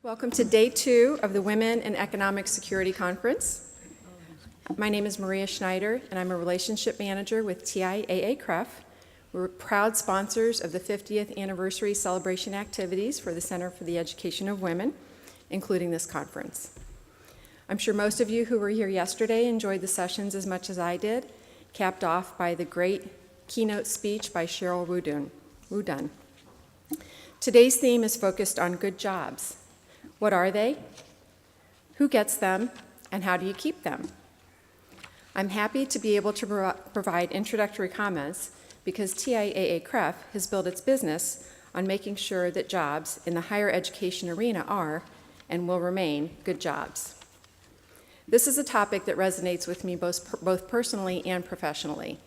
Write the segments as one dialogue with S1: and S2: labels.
S1: Welcome to day 2 of the Women in Economic Security Conference. My name is Maria Schneider, and I'm a relationship manager with CEWatU-M. We're proud sponsors of the 50th anniversary celebration activities for the Center for the Education of Women, including this conference. I'm sure most of you who were here yesterday enjoyed the sessions as much as I did, capped off by the great keynote speech by Cheryl Wudun. Today's theme is focused on good jobs. What are they? Who gets them? And how do you keep them? I'm happy to be able to provide introductory comments because CEWatU-M has built its business on making sure that jobs in the higher education arena are and will remain good jobs. This is a topic that resonates with me both personally and professionally.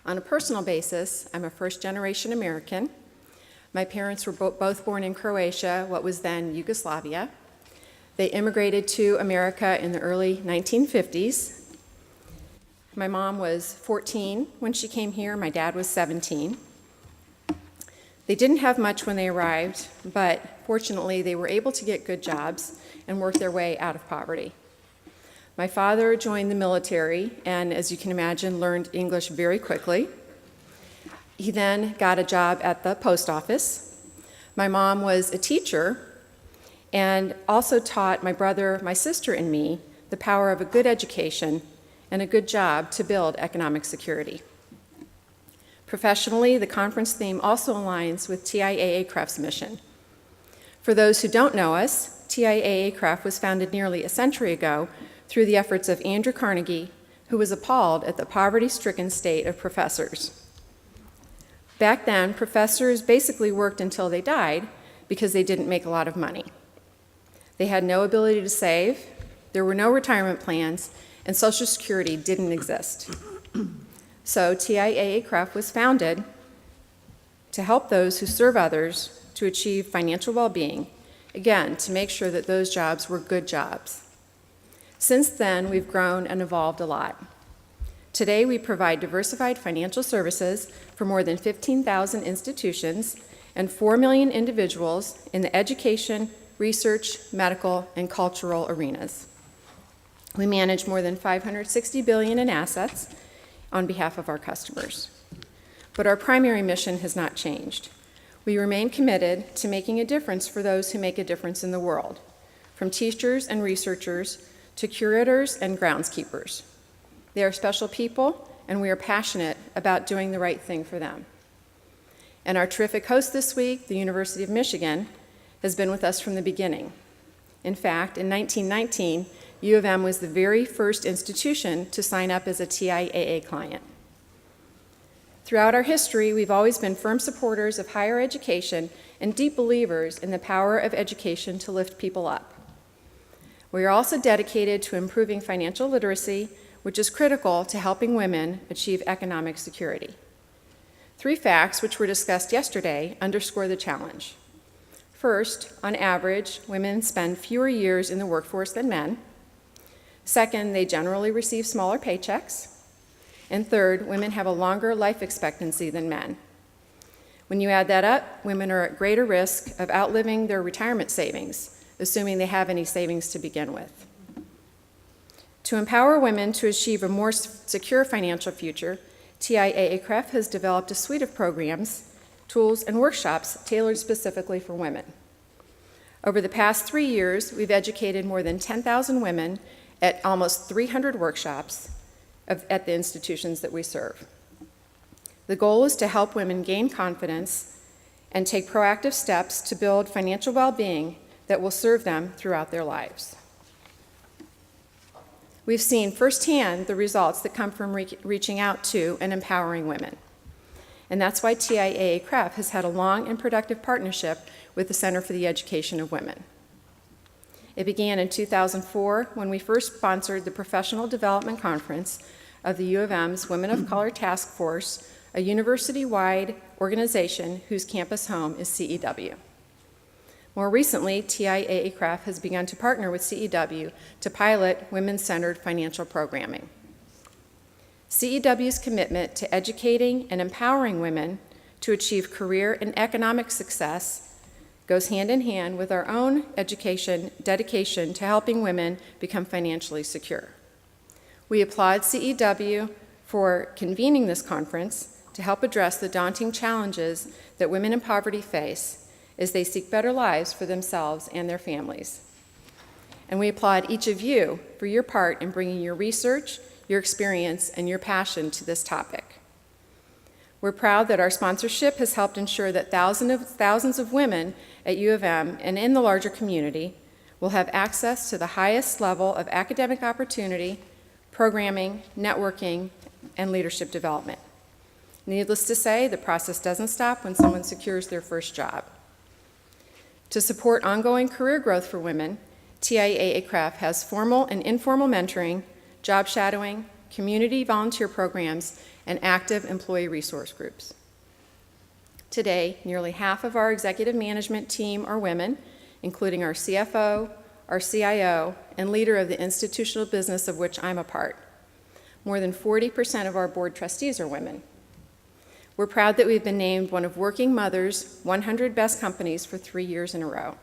S1: On a personal basis, I'm a first-generation American. My parents were both born in Croatia, what was then Yugoslavia. They immigrated to America in the early 1950s. My mom was 14 when she came here. My dad was 17. They didn't have much when they arrived, but fortunately they were able to get good jobs and work their way out of poverty. My father joined the military and, as you can imagine, learned English very quickly. He then got a job at the post office. My mom was a teacher and also taught my brother, my sister, and me the power of a good education and a good job to build economic security. Professionally, the conference theme also aligns with CEWatU-M's mission. For those who don't know us, CEWatU-M was founded nearly a century ago through the efforts of Andrew Carnegie, who was appalled at the poverty-stricken state of professors. Back then, professors basically worked until they died because they didn't make a lot of money. They had no ability to save, there were no retirement plans, and Social Security didn't exist. So CEWatU-M was founded to help those who serve others to achieve financial well-being, again, to make sure that those jobs were good jobs. Since then, we've grown and evolved a lot. Today, we provide diversified financial services for more than 15,000 institutions and 4 million individuals in the education, research, medical, and cultural arenas. We manage more than $560 billion in assets on behalf of our customers. But our primary mission has not changed. We remain committed to making a difference for those who make a difference in the world, from teachers and researchers to curators and groundskeepers. They are special people, and we are passionate about doing the right thing for them. And our terrific host this week, the University of Michigan, has been with us from the beginning. In fact, in 1919, U of M was the very first institution to sign up as a CEWatU client. Throughout our history, we've always been firm supporters of higher education and deep believers in the power of education to lift people up. We are also dedicated to improving financial literacy, which is critical to helping women achieve economic security. 3 facts, which were discussed yesterday, underscore the challenge. First, on average, women spend fewer years in the workforce than men. Second, they generally receive smaller paychecks. And third, women have a longer life expectancy than men. When you add that up, women are at greater risk of outliving their retirement savings, assuming they have any savings to begin with. To empower women to achieve a more secure financial future, CEWatU-M has developed a suite of programs, tools, and workshops tailored specifically for women. Over the past 3 years, we've educated more than 10,000 women at almost 300 workshops at the institutions that we serve. The goal is to help women gain confidence and take proactive steps to build financial well-being that will serve them throughout their lives. We've seen firsthand the results that come from reaching out to and empowering women. And that's why CEWatU-M has had a long and productive partnership with the Center for the Education of Women. It began in 2004 when we first sponsored the Professional Development Conference of the U of M's Women of Color Task Force, a university-wide organization whose campus home is CEW. More recently, CEWatU-M has begun to partner with CEW to pilot women-centered financial programming. CEW's commitment to educating and empowering women to achieve career and economic success goes hand in hand with our own education dedication to helping women become financially secure. We applaud CEW for convening this conference to help address the daunting challenges that women in poverty face as they seek better lives for themselves and their families. And we applaud each of you for your part in bringing your research, your experience, and your passion to this topic. We're proud that our sponsorship has helped ensure that thousands of women at U of M and in the larger community will have access to the highest level of academic opportunity, programming, networking, and leadership development. Needless to say, the process doesn't stop when someone secures their first job. To support ongoing career growth for women, TIAA-CREF has formal and informal mentoring, job shadowing, community volunteer programs, and active employee resource groups. Today, nearly half of our executive management team are women, including our CFO, our CIO, and leader of the institutional business of which I'm a part. More than 40% of our board trustees are women. We're proud that we've been named one of Working Mother's 100 Best Companies for 3 years in a row.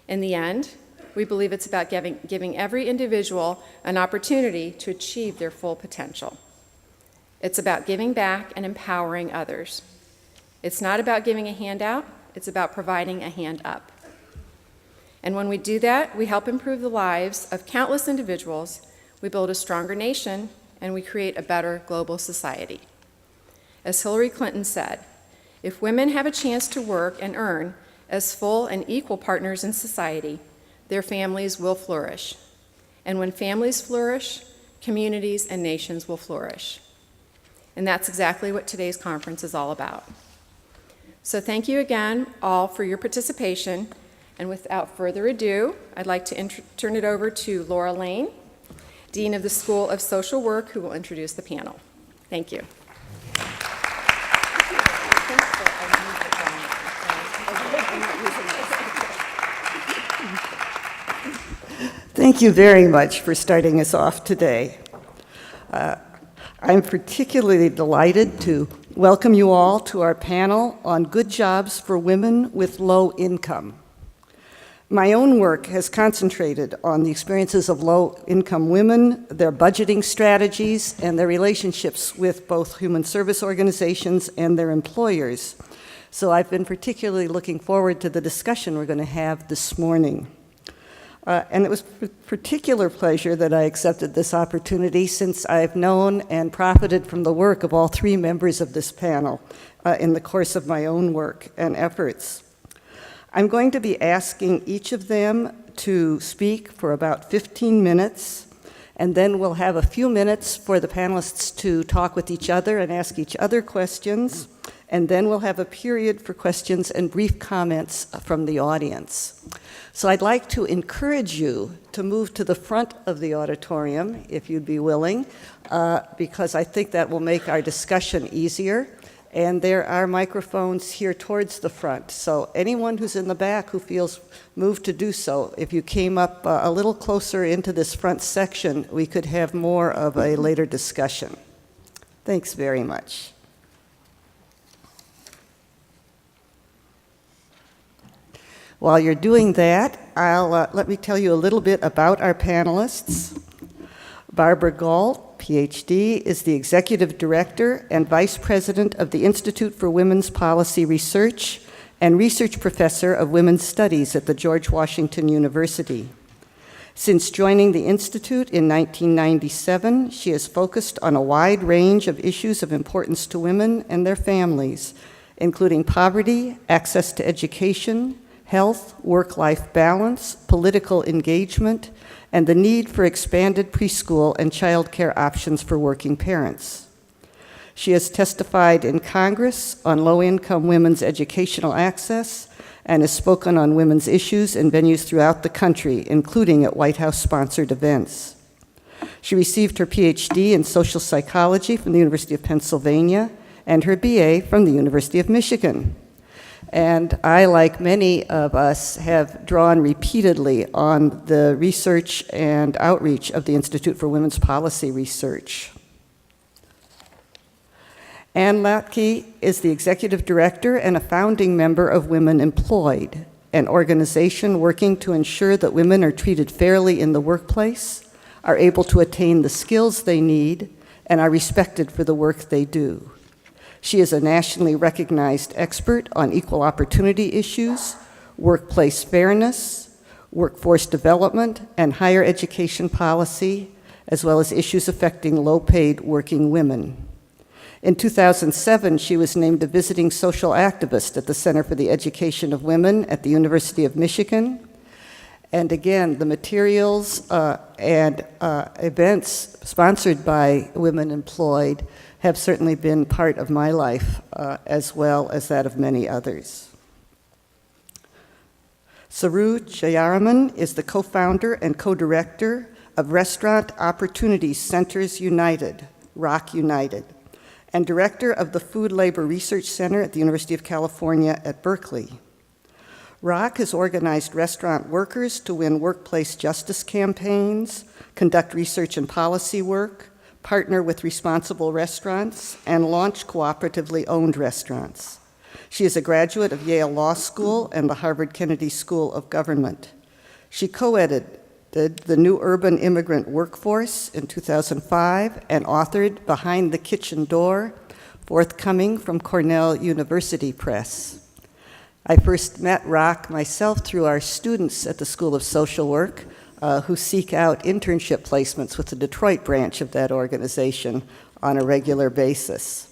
S1: In the end, we believe it's about giving every individual an opportunity to achieve their full potential. It's about giving back and empowering others. It's not about giving a handout, it's about providing a hand up. And when we do that, we help improve the lives of countless individuals, we build a stronger nation, and we create a better global society. As Hillary Clinton said, if women have a chance to work and earn as full and equal partners in society, their families will flourish. And when families flourish, communities and nations will flourish. And that's exactly what today's conference is all about. So thank you again all for your participation. And without further ado, I'd like to turn it over to Laura Lane, Dean of the School of Social Work, who will introduce the panel. Thank you.
S2: Thank you very much for starting us off today. I'm particularly delighted to welcome you all to our panel on good jobs for women with low income. My own work has concentrated on the experiences of low-income women, their budgeting strategies, and their relationships with both human service organizations and their employers. So I've been particularly looking forward to the discussion we're going to have this morning. And it was with particular pleasure that I accepted this opportunity since I've known and profited from the work of all three members of this panel in the course of my own work and efforts. I'm going to be asking each of them to speak for about 15 minutes, and then we'll have a few minutes for the panelists to talk with each other and ask each other questions, and then we'll have a period for questions and brief comments from the audience. So I'd like to encourage you to move to the front of the auditorium, if you'd be willing, because I think that will make our discussion easier. And there are microphones here towards the front. So anyone who's in the back who feels moved to do so, if you came up a little closer into this front section, we could have more of a later discussion. Thanks very much. While you're doing that, let me tell you a little bit about our panelists. Barbara Galt, PhD, is the Executive Director and Vice President of the Institute for Women's Policy Research and Research Professor of Women's Studies at the George Washington University. Since joining the Institute in 1997, she has focused on a wide range of issues of importance to women and their families, including poverty, access to education, health, work-life balance, political engagement, and the need for expanded preschool and child care options for working parents. She has testified in Congress on low-income women's educational access and has spoken on women's issues in venues throughout the country, including at White House-sponsored events. She received her PhD in social psychology from the University of Pennsylvania and her BA from the University of Michigan. And I, like many of us, have drawn repeatedly on the research and outreach of the Institute for Women's Policy Research. Ann Latke is the executive director and a founding member of Women Employed, an organization working to ensure that women are treated fairly in the workplace, are able to attain the skills they need, and are respected for the work they do. She is a nationally recognized expert on equal opportunity issues, workplace fairness, workforce development, and higher education policy, as well as issues affecting low-paid working women. In 2007, she was named a visiting social activist at the Center for the Education of Women at the University of Michigan. And again, the materials and events sponsored by Women Employed have certainly been part of my life, as well as that of many others. Saru Jayaraman is the co-founder and co-director of Restaurant Opportunity Centers United, ROC United, and director of the Food Labor Research Center at the University of California at Berkeley. ROC has organized restaurant workers to win workplace justice campaigns, conduct research and policy work, partner with responsible restaurants, and launch cooperatively owned restaurants. She is a graduate of Yale Law School and the Harvard Kennedy School of Government. She co-edited The New Urban Immigrant Workforce in 2005 and authored Behind the Kitchen Door, forthcoming from Cornell University Press. I first met ROC myself through our students at the School of Social Work, who seek out internship placements with the Detroit branch of that organization on a regular basis.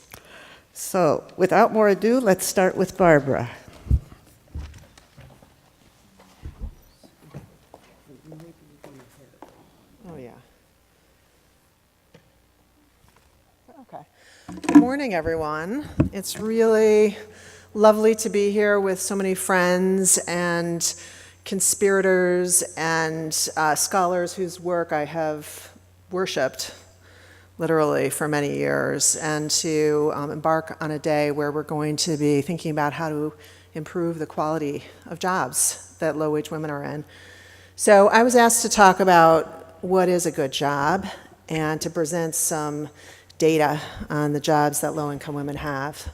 S2: So, without more ado, let's start with Barbara.
S3: Oh, yeah. Okay. Good morning, everyone. It's really lovely to be here with so many friends and conspirators and scholars whose work I have worshipped, literally, for many years, and to embark on a day where we're going to be thinking about how to improve the quality of jobs that low-wage women are in. So I was asked to talk about what is a good job and to present some data on the jobs that low-income women have.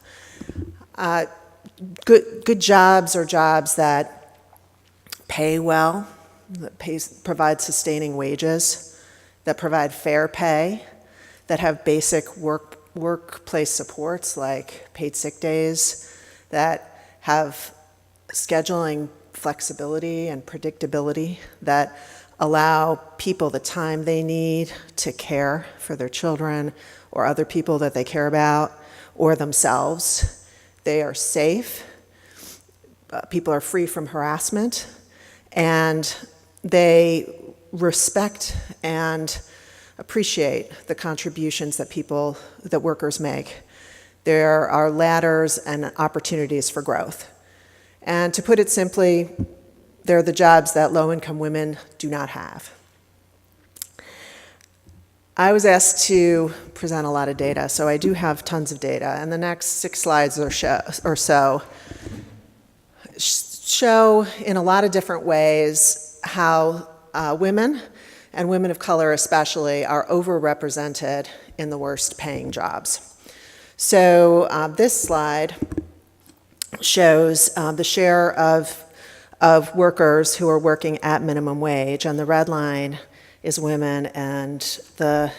S3: Good jobs are jobs that pay well, that provide sustaining wages, that provide fair pay, that have basic workplace supports like paid sick days, that have scheduling flexibility and predictability, that allow people the time they need to care for their children or other people that they care about or themselves. They are safe, people are free from harassment, and they respect and appreciate the contributions that workers make. There are ladders and opportunities for growth. And to put it simply, they're the jobs that low-income women do not have. I was asked to present a lot of data, so I do have tons of data, and the next 6 slides or so show in a lot of different ways how women, and women of color especially, are overrepresented in the worst paying jobs. So this slide shows the share of workers who are working at minimum wage, and the red line is women, and the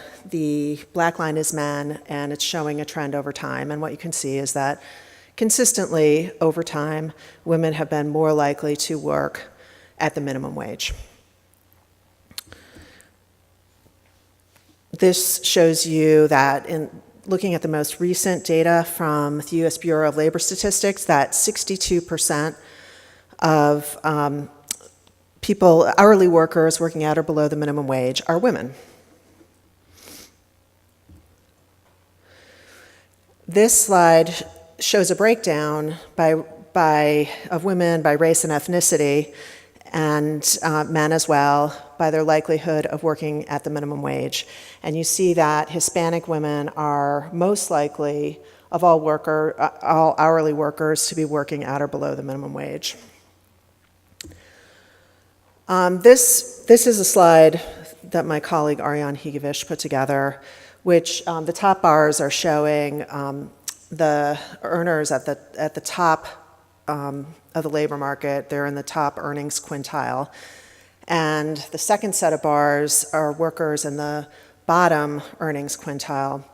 S3: black line is men, and it's showing a trend over time. And what you can see is that consistently over time, women have been more likely to work at the minimum wage. This shows you that in looking at the most recent data from the U.S. Bureau of Labor Statistics, that 62% of hourly workers working at or below the minimum wage are women. This slide shows a breakdown of women by race and ethnicity, and men as well, by their likelihood of working at the minimum wage. And you see that Hispanic women are most likely of all hourly workers to be working at or below the minimum wage. This is a slide that my colleague Ariane Higovich put together, which the top bars are showing the earners at the top of the labor market. They're in the top earnings quintile. And the second set of bars are workers in the bottom earnings quintile.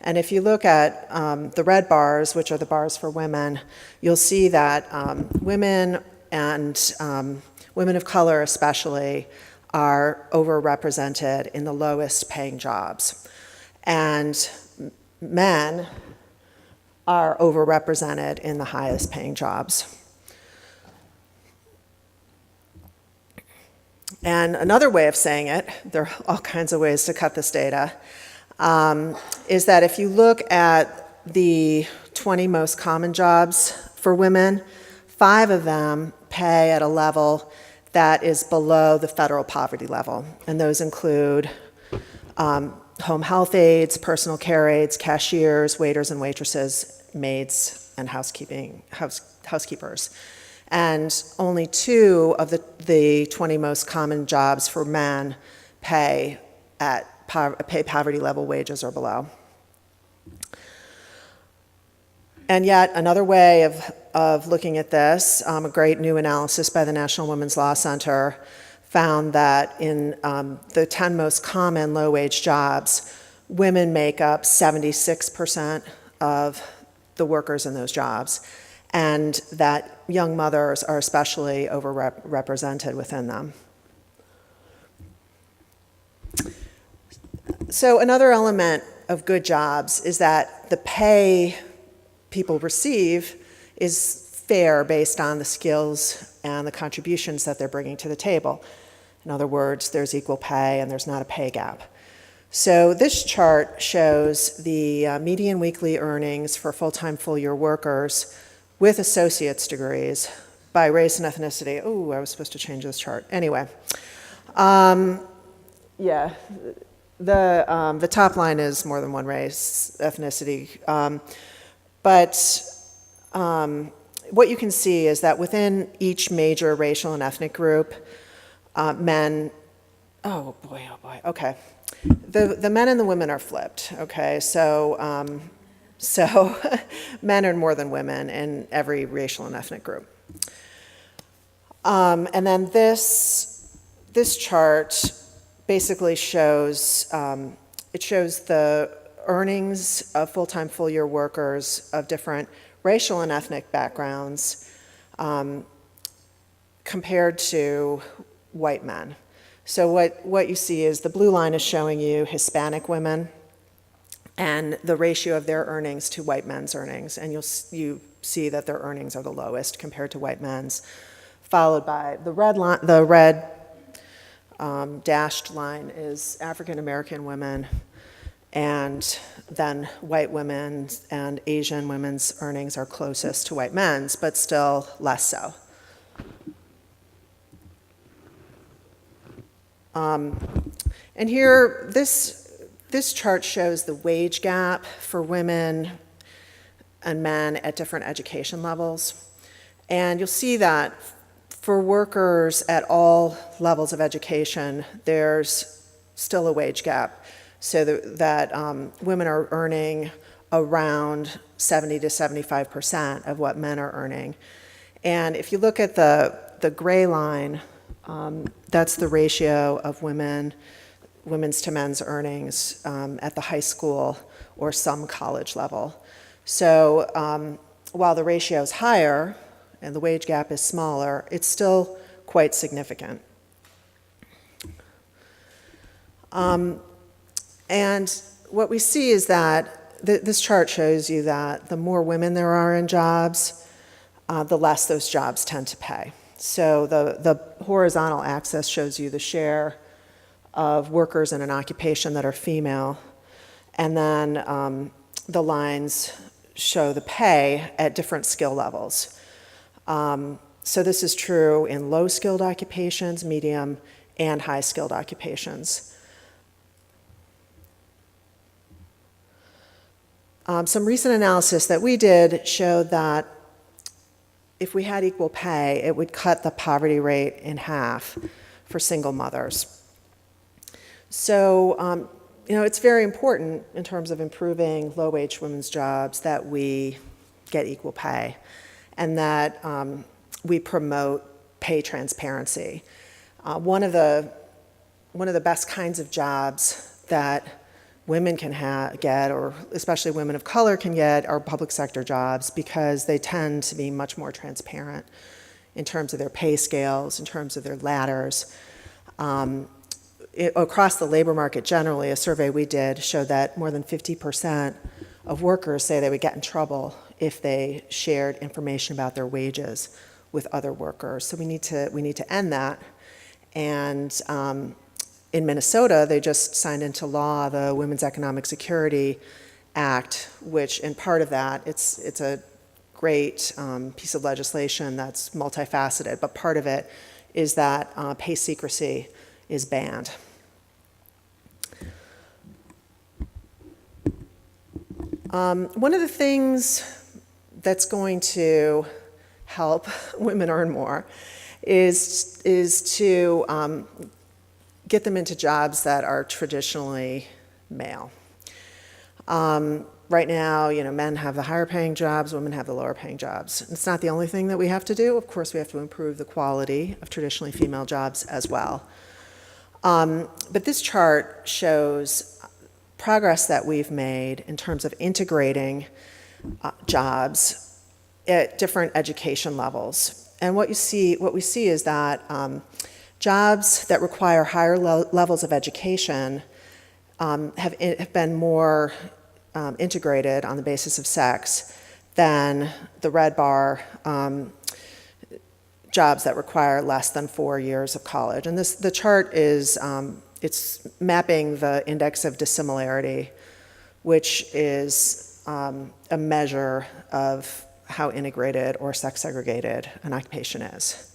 S3: And if you look at the red bars, which are the bars for women, you'll see that women and women of color especially are overrepresented in the lowest paying jobs. And men are overrepresented in the highest paying jobs. And another way of saying it, there are all kinds of ways to cut this data, is that if you look at the 20 most common jobs for women, 5 of them pay at a level that is below the federal poverty level. And those include home health aides, personal care aides, cashiers, waiters and waitresses, maids, and housekeepers. And only 2 of the 20 most common jobs for men pay poverty level wages or below. And yet another way of looking at this, a great new analysis by the National Women's Law Center found that in the 10 most common low-wage jobs, women make up 76% of the workers in those jobs, and that young mothers are especially overrepresented within them. So another element of good jobs is that the pay people receive is fair based on the skills and the contributions that they're bringing to the table. In other words, there's equal pay and there's not a pay gap. So this chart shows the median weekly earnings for full-time, full-year workers with associate's degrees by race and ethnicity. Oh, I was supposed to change this chart. Anyway, yeah, the top line is more than one race, ethnicity. But what you can see is that within each major racial and ethnic group, men, oh boy, okay. The men and the women are flipped, okay? So, so men are more than women in every racial and ethnic group. And then this chart basically shows, it shows the earnings of full-time, full-year workers of different racial and ethnic backgrounds compared to white men. So what you see is the blue line is showing you Hispanic women and the ratio of their earnings to white men's earnings, and you see that their earnings are the lowest compared to white men's, followed by the red line. The red dashed line is African American women, and then white women and Asian women's earnings are closest to white men's, but still less so. And here, this chart shows the wage gap for women and men at different education levels. And you'll see that for workers at all levels of education, there's still a wage gap. So that women are earning around 70 to 75% of what men are earning. And if you look at the gray line, that's the ratio of women's to men's earnings at the high school or some college level. So while the ratio is higher and the wage gap is smaller, it's still quite significant. And what we see is that this chart shows you that the more women there are in jobs, the less those jobs tend to pay. So the horizontal axis shows you the share of workers in an occupation that are female, and then the lines show the pay at different skill levels. So this is true in low-skilled occupations, medium, and high-skilled occupations. Some recent analysis that we did showed that if we had equal pay, it would cut the poverty rate in half for single mothers. So it's very important in terms of improving low-wage women's jobs that we get equal pay and that we promote pay transparency. One of the best kinds of jobs that women can get, or especially women of color can get, are public sector jobs because they tend to be much more transparent in terms of their pay scales, in terms of their ladders. Across the labor market generally, a survey we did showed that more than 50% of workers say they would get in trouble if they shared information about their wages with other workers. So we need to end that. And in Minnesota, they just signed into law the Women's Economic Security Act, which, in part of that, it's a great piece of legislation that's multifaceted, but part of it is that pay secrecy is banned. One of the things that's going to help women earn more is to get them into jobs that are traditionally male. Right now, men have the higher paying jobs, women have the lower paying jobs. It's not the only thing that we have to do. Of course, we have to improve the quality of traditionally female jobs as well. But this chart shows progress that we've made in terms of integrating jobs at different education levels. And what we see is that jobs that require higher levels of education have been more integrated on the basis of sex than the red bar jobs that require less than 4 years of college. And the chart is it's mapping the index of dissimilarity, which is a measure of how integrated or sex segregated an occupation is.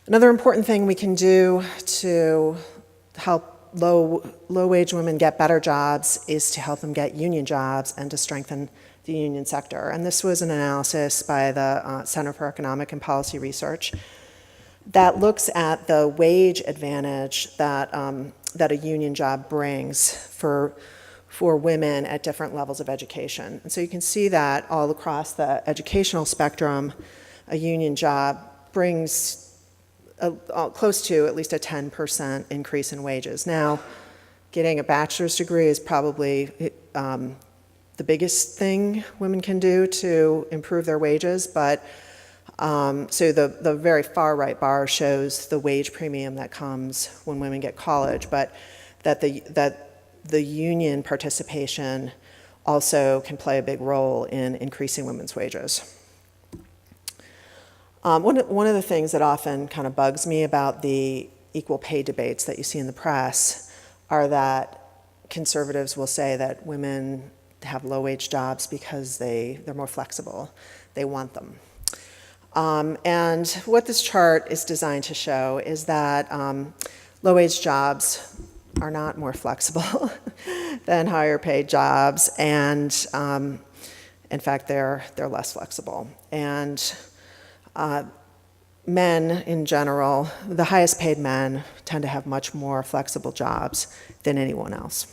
S3: Another important thing we can do to help low-wage women get better jobs is to help them get union jobs and to strengthen the union sector. And this was an analysis by the Center for Economic and Policy Research that looks at the wage advantage that a union job brings for women at different levels of education. And so you can see that all across the educational spectrum, a union job brings close to at least a 10% increase in wages. Now, getting a bachelor's degree is probably the biggest thing women can do to improve their wages, but so the very far right bar shows the wage premium that comes when women get college, but that the union participation also can play a big role in increasing women's wages. One of the things that often kind of bugs me about the equal pay debates that you see in the press are that conservatives will say that women have low-wage jobs because they're more flexible. They want them. And what this chart is designed to show is that low-wage jobs are not more flexible than higher-paid jobs, and in fact, they're less flexible. And men in general, the highest paid men, tend to have much more flexible jobs than anyone else.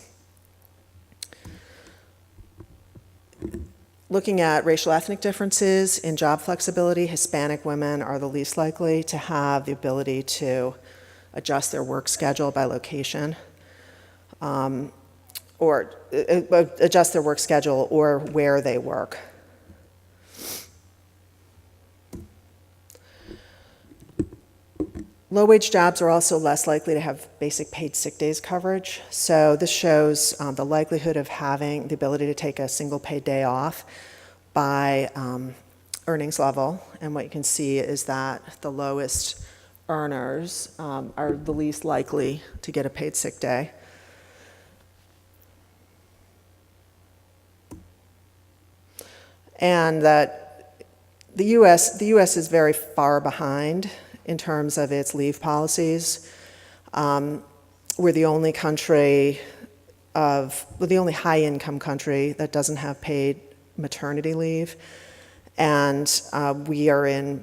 S3: Looking at racial ethnic differences in job flexibility, Hispanic women are the least likely to have the ability to adjust their work schedule by location, or adjust their work schedule or where they work. Low-wage jobs are also less likely to have basic paid sick days coverage. So this shows the likelihood of having the ability to take a single paid day off by earnings level. And what you can see is that the lowest earners are the least likely to get a paid sick day. And that the US is very far behind in terms of its leave policies. We're the only high-income country that doesn't have paid maternity leave, and we are in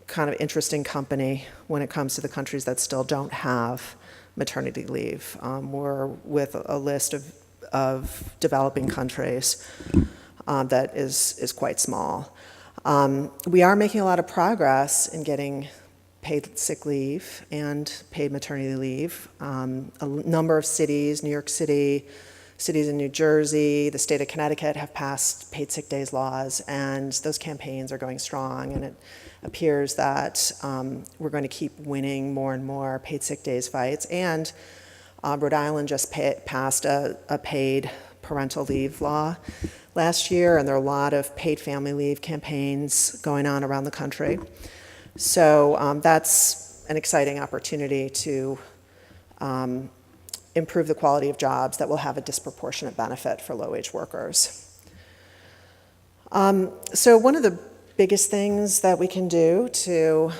S3: kind of interesting company when it comes to the countries that still don't have maternity leave. We're with a list of developing countries that is quite small. We are making a lot of progress in getting paid sick leave and paid maternity leave. A number of cities, New York City, cities in New Jersey, the state of Connecticut have passed paid sick days laws, and those campaigns are going strong, and it appears that we're going to keep winning more and more paid sick days fights. And Rhode Island just passed a paid parental leave law last year, and there are a lot of paid family leave campaigns going on around the country. So that's an exciting opportunity to improve the quality of jobs that will have a disproportionate benefit for low-wage workers. So one of the biggest things that we can do to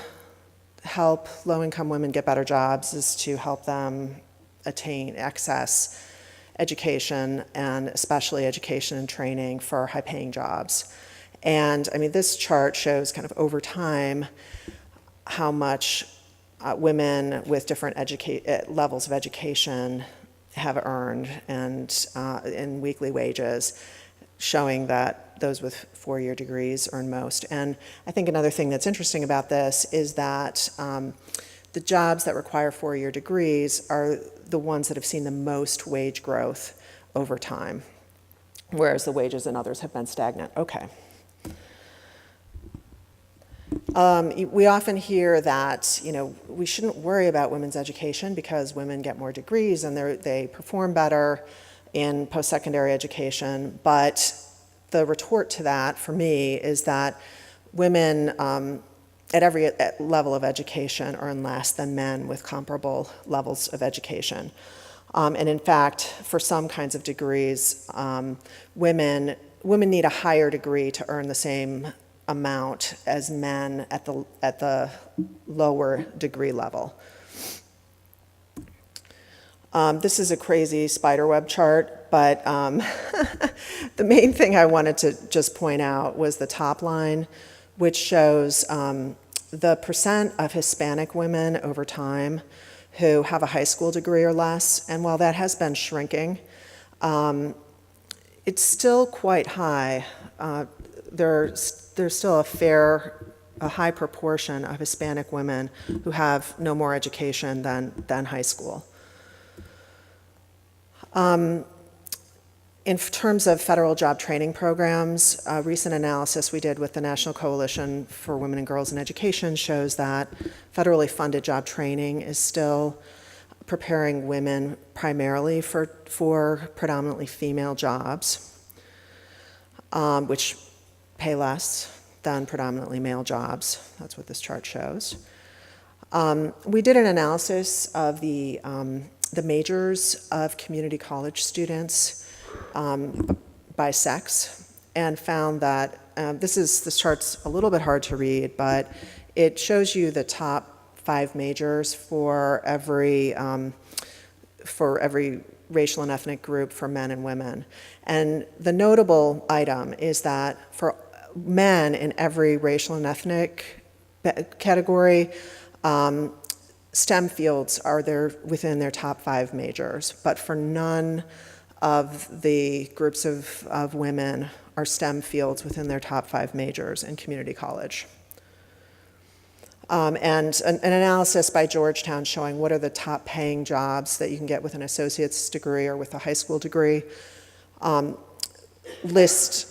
S3: help low-income women get better jobs is to help them access education, and especially education and training for high-paying jobs. And I mean, this chart shows kind of over time how much women with different levels of education have earned and in weekly wages, showing that those with four-year degrees earn most. And I think another thing that's interesting about this is that the jobs that require four-year degrees are the ones that have seen the most wage growth over time, whereas the wages in others have been stagnant. Okay. We often hear that, we shouldn't worry about women's education because women get more degrees and they perform better in post-secondary education. But the retort to that, for me, is that women at every level of education earn less than men with comparable levels of education. And in fact, for some kinds of degrees, women need a higher degree to earn the same amount as men at the lower degree level. This is a crazy spiderweb chart, but the main thing I wanted to just point out was the top line, which shows the percent of Hispanic women over time who have a high school degree or less. And while that has been shrinking, it's still quite high. There's still a high proportion of Hispanic women who have no more education than high school. In terms of federal job training programs, a recent analysis we did with the National Coalition for Women and Girls in Education shows that federally funded job training is still preparing women primarily for predominantly female jobs, which pay less than predominantly male jobs. That's what this chart shows. We did an analysis of the majors of community college students by sex, and found that this chart's a little bit hard to read, but it shows you the top 5 majors for every racial and ethnic group for men and women. And the notable item is that for men in every racial and ethnic category, STEM fields are within their top 5 majors, but for none of the groups of women are STEM fields within their top 5 majors in community college. And an analysis by Georgetown showing what are the top paying jobs that you can get with an associate's degree or with a high school degree, list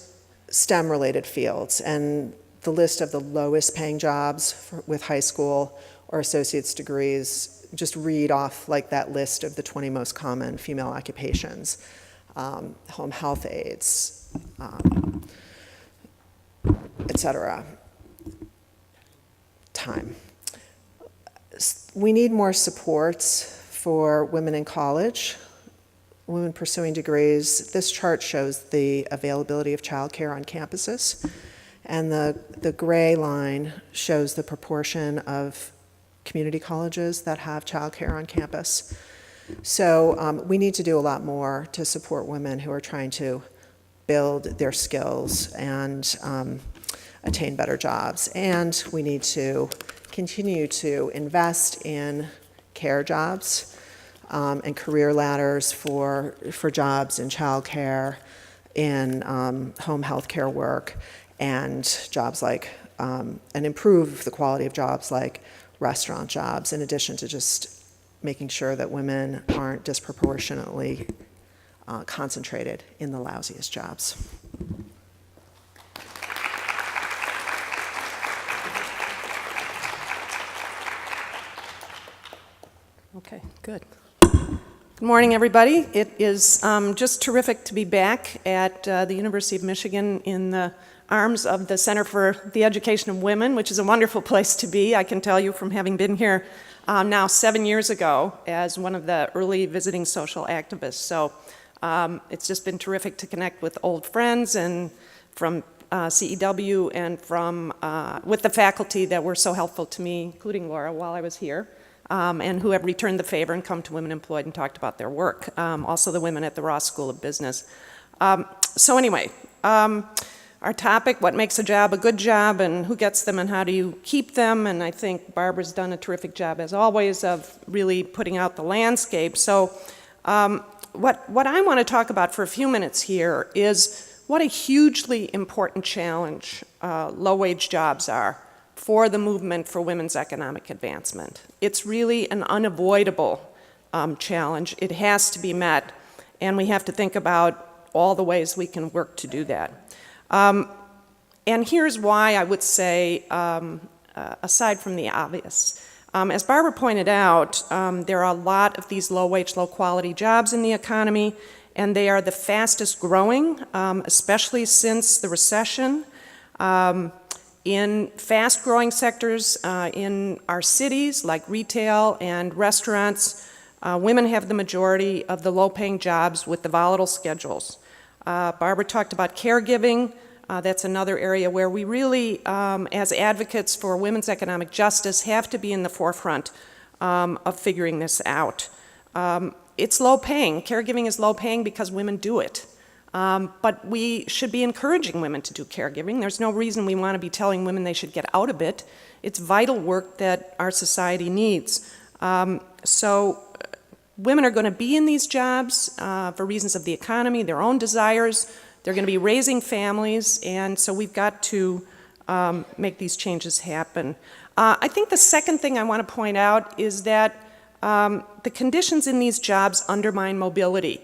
S3: STEM related fields, and the list of the lowest paying jobs with high school or associate's degrees just read off like that list of the 20 most common female occupations. Home health aides, etc. Time. We need more supports for women in college, women pursuing degrees. This chart shows the availability of childcare on campuses, and the gray line shows the proportion of community colleges that have childcare on campus. So we need to do a lot more to support women who are trying to build their skills and attain better jobs. And we need to continue to invest in care jobs and career ladders for jobs in childcare, in home health care work, and jobs like, and improve the quality of jobs like restaurant jobs, in addition to just making sure that women aren't disproportionately concentrated in the lousiest jobs.
S4: Okay, good. Good morning, everybody. It is just terrific to be back at the University of Michigan in the arms of the Center for the Education of Women, which is a wonderful place to be. I can tell you from having been here now 7 years ago as one of the early visiting social activists. So it's just been terrific to connect with old friends and from CEW and from with the faculty that were so helpful to me, including Laura, while I was here. And who have returned the favor and come to Women Employed and talked about their work. Also the women at the Ross School of Business. So anyway, our topic, what makes a job a good job and who gets them and how do you keep them? And I think Barbara's done a terrific job, as always, of really putting out the landscape. So what I want to talk about for a few minutes here is what a hugely important challenge low-wage jobs are for the movement for women's economic advancement. It's really an unavoidable challenge. It has to be met, and we have to think about all the ways we can work to do that. And here's why I would say, aside from the obvious. As Barbara pointed out, there are a lot of these low-wage, low-quality jobs in the economy, and they are the fastest growing, especially since the recession. In fast-growing sectors in our cities, like retail and restaurants, women have the majority of the low-paying jobs with the volatile schedules. Barbara talked about caregiving. That's another area where we really, as advocates for women's economic justice, have to be in the forefront of figuring this out. It's low-paying. Caregiving is low-paying because women do it. But we should be encouraging women to do caregiving. There's no reason we want to be telling women they should get out of it. It's vital work that our society needs. So women are going to be in these jobs for reasons of the economy, their own desires. They're going to be raising families, and so we've got to make these changes happen. I think the second thing I want to point out is that the conditions in these jobs undermine mobility.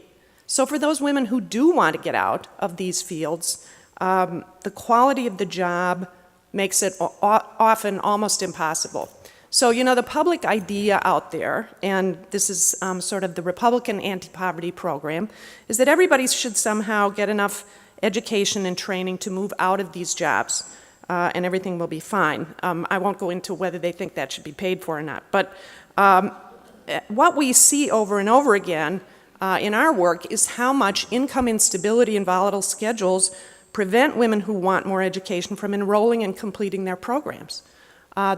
S4: So for those women who do want to get out of these fields, the quality of the job makes it often almost impossible. So, you know, the public idea out there, and this is sort of the Republican anti-poverty program, is that everybody should somehow get enough education and training to move out of these jobs, and everything will be fine. I won't go into whether they think that should be paid for or not. But what we see over and over again in our work is how much income instability and volatile schedules prevent women who want more education from enrolling and completing their programs.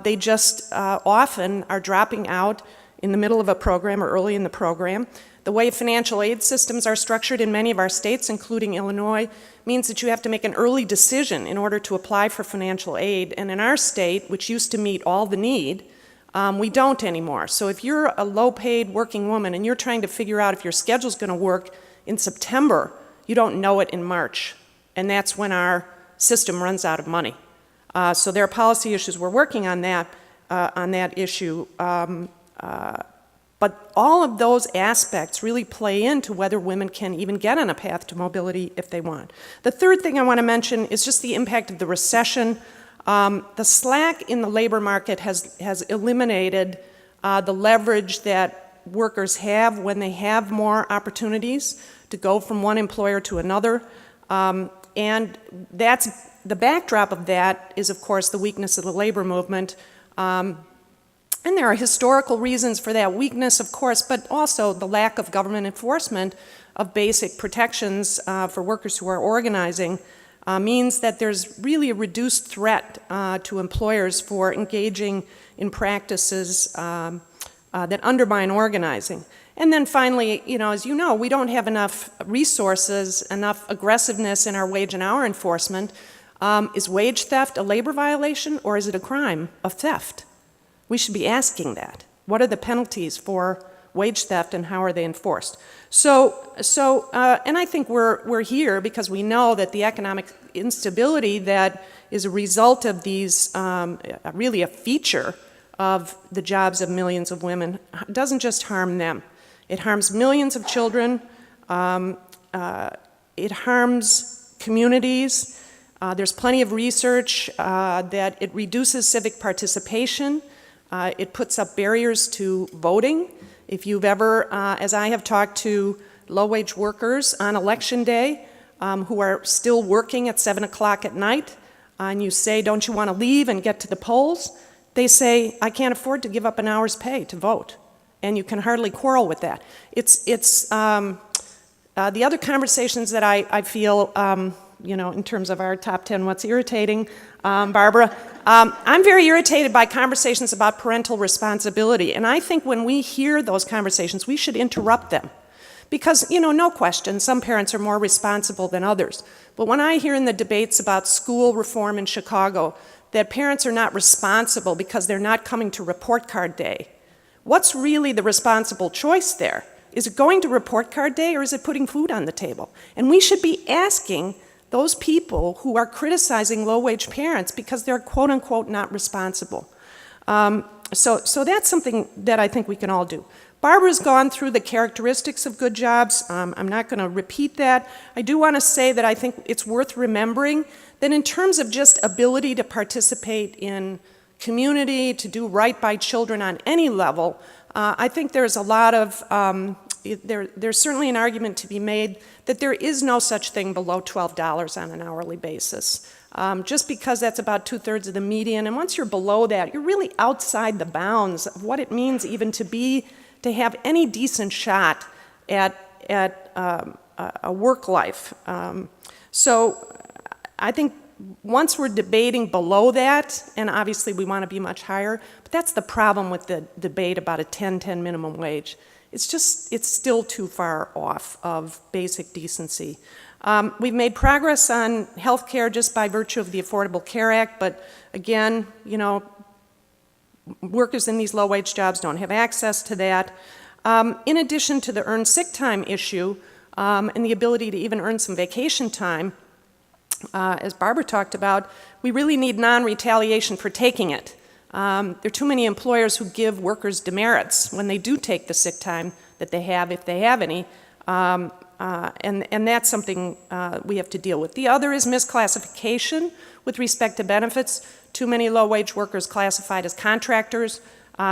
S4: They just often are dropping out in the middle of a program or early in the program. The way financial aid systems are structured in many of our states, including Illinois, means that you have to make an early decision in order to apply for financial aid. And in our state, which used to meet all the need, we don't anymore. So if you're a low-paid working woman and you're trying to figure out if your schedule's going to work in September, you don't know it in March. And that's when our system runs out of money. So there are policy issues. We're working on that issue. But all of those aspects really play into whether women can even get on a path to mobility if they want. The third thing I want to mention is just the impact of the recession. The slack in the labor market has eliminated the leverage that workers have when they have more opportunities to go from one employer to another. And that's the backdrop of that is, of course, the weakness of the labor movement. And there are historical reasons for that weakness, of course, but also the lack of government enforcement of basic protections for workers who are organizing means that there's really a reduced threat to employers for engaging in practices that undermine organizing. And then finally, you know, as you know, we don't have enough resources, enough aggressiveness in our wage and hour enforcement Is wage theft a labor violation, or is it a crime of theft? We should be asking that. What are the penalties for wage theft, and how are they enforced? And I think we're here because we know that the economic instability that is a result of these, really a feature of the jobs of millions of women, doesn't just harm them. It harms millions of children. It harms communities. There's plenty of research that it reduces civic participation. It puts up barriers to voting. If you've ever, as I have talked to low-wage workers on election day who are still working at 7 o'clock at night, and you say, don't you want to leave and get to the polls? They say, I can't afford to give up an hour's pay to vote. And you can hardly quarrel with that. The other conversations that I feel, in terms of our top 10, what's irritating, Barbara, I'm very irritated by conversations about parental responsibility. And I think when we hear those conversations, we should interrupt them. Because, no question, some parents are more responsible than others. But when I hear in the debates about school reform in Chicago that parents are not responsible because they're not coming to report card day, what's really the responsible choice there? Is it going to report card day, or is it putting food on the table? And we should be asking those people who are criticizing low-wage parents because they're quote-unquote not responsible. So that's something that I think we can all do. Barbara's gone through the characteristics of good jobs. I'm not going to repeat that. I do want to say that I think it's worth remembering that in terms of just ability to participate in community, to do right by children on any level, I think there's a lot of, there's certainly an argument to be made that there is no such thing below $12 on an hourly basis. Just because that's about 2/3 of the median, and once you're below that, you're really outside the bounds of what it means even to have any decent shot at a work life. So I think once we're debating below that, and obviously we want to be much higher, but that's the problem with the debate about a 10-10 minimum wage. It's still too far off of basic decency. We've made progress on health care just by virtue of the Affordable Care Act, but again, workers in these low-wage jobs don't have access to that. In addition to the earned sick time issue and the ability to even earn some vacation time, as Barbara talked about, we really need non-retaliation for taking it. There are too many employers who give workers demerits when they do take the sick time that they have, if they have any, and that's something we have to deal with. The other is misclassification with respect to benefits. Too many low-wage workers classified as contractors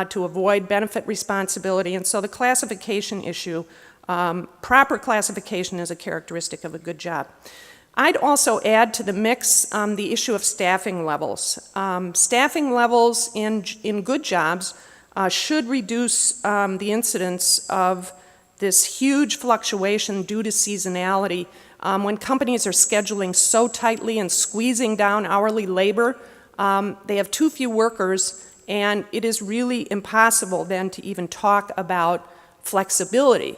S4: to avoid benefit responsibility, and so the classification issue, proper classification is a characteristic of a good job. I'd also add to the mix the issue of staffing levels. Staffing levels in good jobs should reduce the incidence of this huge fluctuation due to seasonality. When companies are scheduling so tightly and squeezing down hourly labor, they have too few workers, and it is really impossible then to even talk about flexibility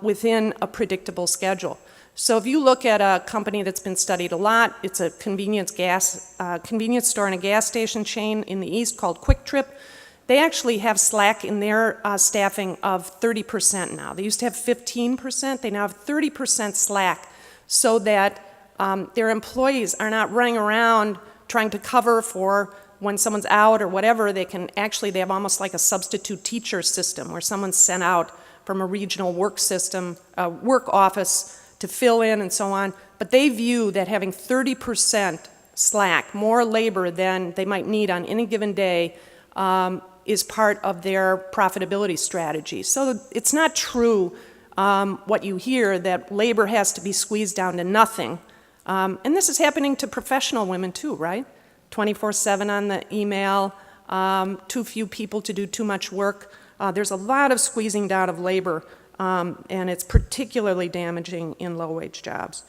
S4: within a predictable schedule. So if you look at a company that's been studied a lot, it's a convenience store and a gas station chain in the East called Quick Trip. They actually have slack in their staffing of 30% now. They used to have 15%. They now have 30% slack so that their employees are not running around trying to cover for when someone's out or whatever. They have almost like a substitute teacher system where someone's sent out from a regional work office to fill in and so on. But they view that having 30% slack, more labor than they might need on any given day, is part of their profitability strategy. So it's not true what you hear, that labor has to be squeezed down to nothing. And this is happening to professional women too, right? 24/7 on the email, too few people to do too much work. There's a lot of squeezing down of labor, and it's particularly damaging in low-wage jobs.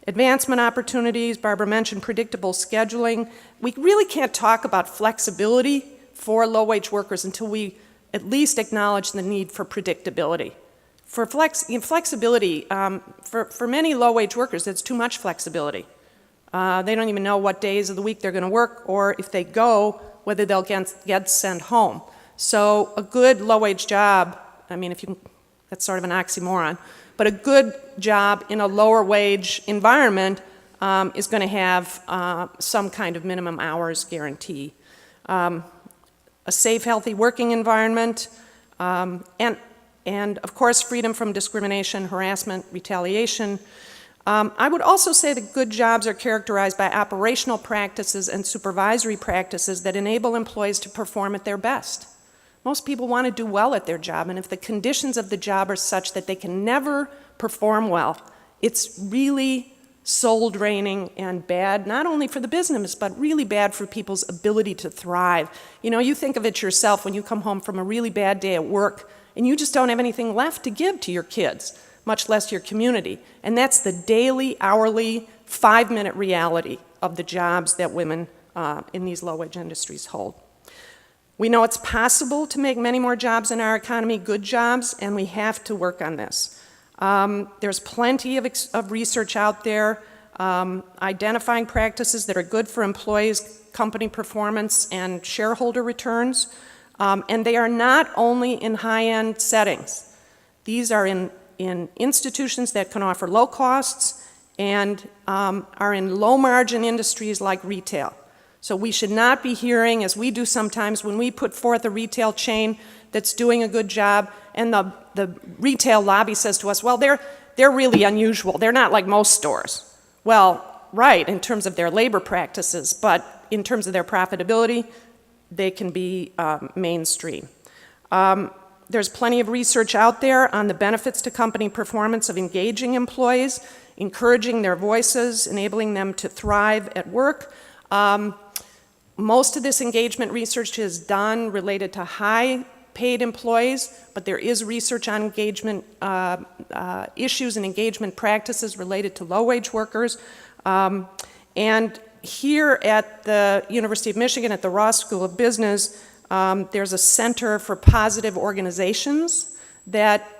S4: Advancement opportunities, Barbara mentioned predictable scheduling. We really can't talk about flexibility for low-wage workers until we at least acknowledge the need for predictability. For flexibility, for many low-wage workers, it's too much flexibility. They don't even know what days of the week they're going to work, or if they go, whether they'll get sent home. So a good low-wage job, I mean, that's sort of an oxymoron, but a good job in a lower wage environment is going to have some kind of minimum hours guarantee. A safe, healthy working environment, and of course, freedom from discrimination, harassment, retaliation. I would also say that good jobs are characterized by operational practices and supervisory practices that enable employees to perform at their best. Most people want to do well at their job, and if the conditions of the job are such that they can never perform well, it's really soul-draining and bad, not only for the business, but really bad for people's ability to thrive. You know, you think of it yourself when you come home from a really bad day at work, and you just don't have anything left to give to your kids, much less your community. And that's the daily, hourly, 5-minute reality of the jobs that women in these low-wage industries hold. We know it's possible to make many more jobs in our economy good jobs, and we have to work on this. There's plenty of research out there identifying practices that are good for employees, company performance, and shareholder returns. And they are not only in high-end settings. These are in institutions that can offer low costs and are in low-margin industries like retail. So we should not be hearing, as we do sometimes when we put forth a retail chain that's doing a good job, and the retail lobby says to us, well, they're really unusual. They're not like most stores. Well, right, in terms of their labor practices, but in terms of their profitability, they can be mainstream. There's plenty of research out there on the benefits to company performance of engaging employees, encouraging their voices, enabling them to thrive at work. Most of this engagement research is done related to high-paid employees, but there is research on engagement issues and engagement practices related to low-wage workers. And here at the University of Michigan, at the Ross School of Business, there's a Center for Positive Organizations that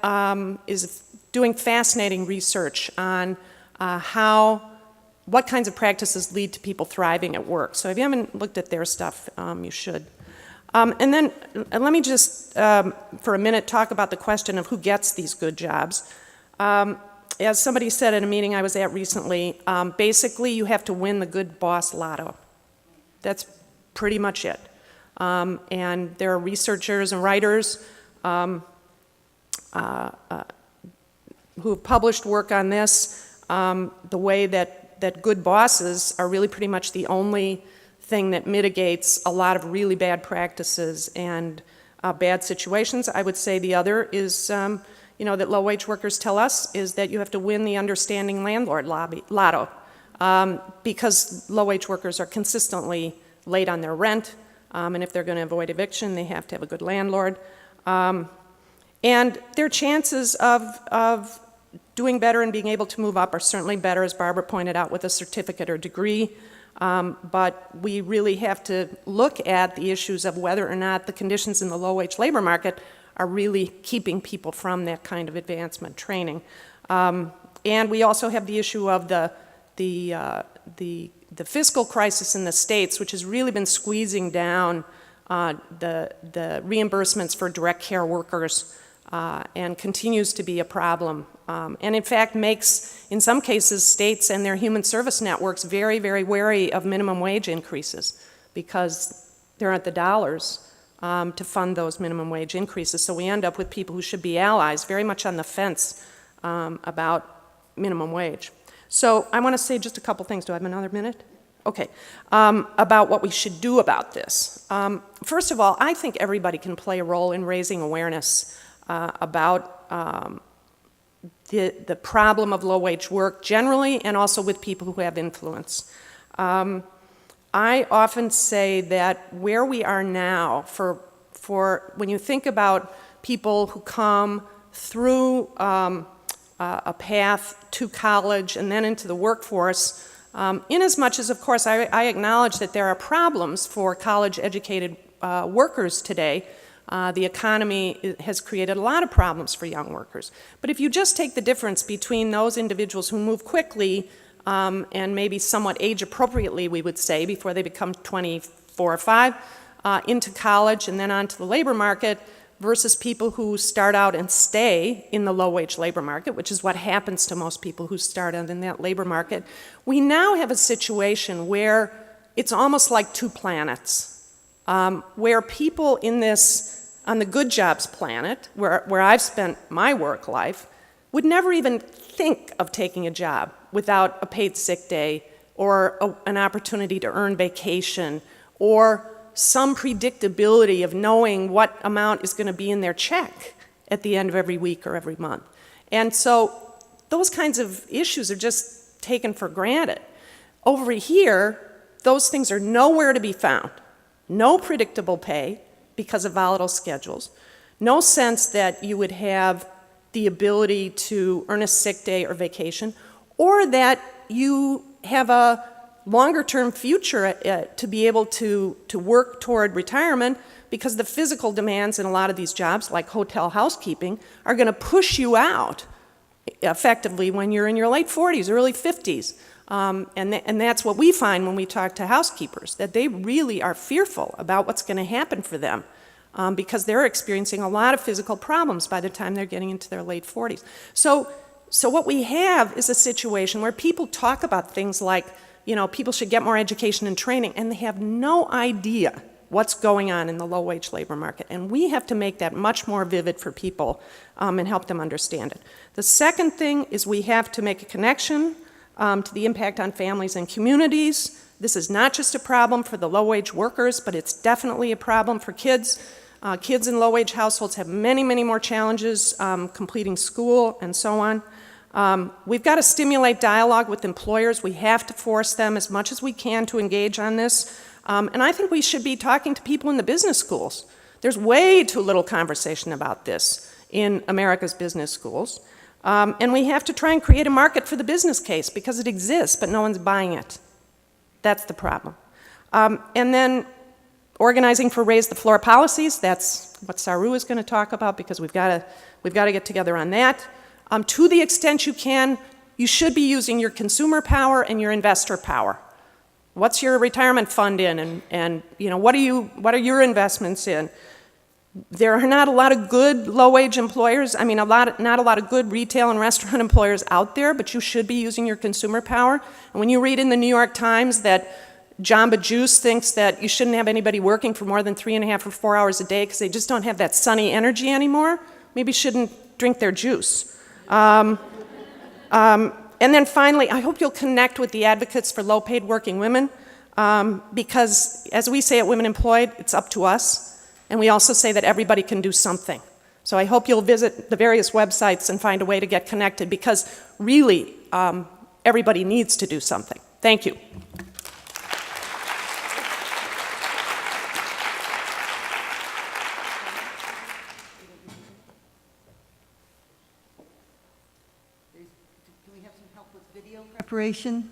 S4: is doing fascinating research on what kinds of practices lead to people thriving at work. So if you haven't looked at their stuff, you should. And then let me just, for a minute, talk about the question of who gets these good jobs. As somebody said at a meeting I was at recently, basically you have to win the good boss lotto. That's pretty much it. And there are researchers and writers who have published work on this, the way that good bosses are really pretty much the only thing that mitigates a lot of really bad practices and bad situations. I would say the other is, that low-wage workers tell us, is that you have to win the understanding landlord lotto, because low-wage workers are consistently late on their rent, and if they're going to avoid eviction, they have to have a good landlord. And their chances of doing better and being able to move up are certainly better, as Barbara pointed out, with a certificate or degree. But we really have to look at the issues of whether or not the conditions in the low-wage labor market are really keeping people from that kind of advancement training. And we also have the issue of the fiscal crisis in the states, which has really been squeezing down the reimbursements for direct care workers and continues to be a problem. And in fact makes, in some cases, states and their human service networks very, very wary of minimum wage increases because there aren't the dollars to fund those minimum wage increases. So we end up with people who should be allies very much on the fence about minimum wage. So I want to say just a couple things. Do I have another minute? Okay. About what we should do about this. First of all, I think everybody can play a role in raising awareness about the problem of low-wage work generally and also with people who have influence. I often say that where we are now, for when you think about people who come through a path to college and then into the workforce, inasmuch as, of course, I acknowledge that there are problems for college-educated workers today. The economy has created a lot of problems for young workers. But if you just take the difference between those individuals who move quickly and maybe somewhat age appropriately, we would say, before they become 24 or 5, into college and then onto the labor market, versus people who start out and stay in the low-wage labor market, which is what happens to most people who start out in that labor market. We now have a situation where it's almost like two planets, where people in this, on the good jobs planet, where I've spent my work life, would never even think of taking a job without a paid sick day or an opportunity to earn vacation or some predictability of knowing what amount is going to be in their check at the end of every week or every month. And so those kinds of issues are just taken for granted. Over here, those things are nowhere to be found. No predictable pay because of volatile schedules. No sense that you would have the ability to earn a sick day or vacation, or that you have a longer-term future to be able to work toward retirement, because the physical demands in a lot of these jobs, like hotel housekeeping, are going to push you out effectively when you're in your late 40s, early 50s. And that's what we find when we talk to housekeepers, that they really are fearful about what's going to happen for them, because they're experiencing a lot of physical problems by the time they're getting into their late 40s. So what we have is a situation where people talk about things like, you know, people should get more education and training, and they have no idea what's going on in the low-wage labor market. And we have to make that much more vivid for people and help them understand it. The second thing is we have to make a connection to the impact on families and communities. This is not just a problem for the low-wage workers, but it's definitely a problem for kids. Kids in low-wage households have many, many more challenges completing school and so on. We've got to stimulate dialogue with employers. We have to force them as much as we can to engage on this. And I think we should be talking to people in the business schools. There's way too little conversation about this in America's business schools. And we have to try and create a market for the business case, because it exists, but no one's buying it. That's the problem. And then organizing for raise the floor policies. That's what Saru is going to talk about, because we've got to get together on that. To the extent you can, you should be using your consumer power and your investor power. What's your retirement fund in, and you know, what are your investments in? There are not a lot of good low-wage employers. I mean, not a lot of good retail and restaurant employers out there, but you should be using your consumer power. And when you read in the New York Times that Jamba Juice thinks that you shouldn't have anybody working for more than 3.5 or 4 hours a day because they just don't have that sunny energy anymore, maybe you shouldn't drink their juice. And then finally, I hope you'll connect with the advocates for low-paid working women, because as we say at Women Employed, it's up to us. And we also say that everybody can do something. So I hope you'll visit the various websites and find a way to get connected, because really, everybody needs to do something. Thank you.
S2: Can we have some help with video preparation?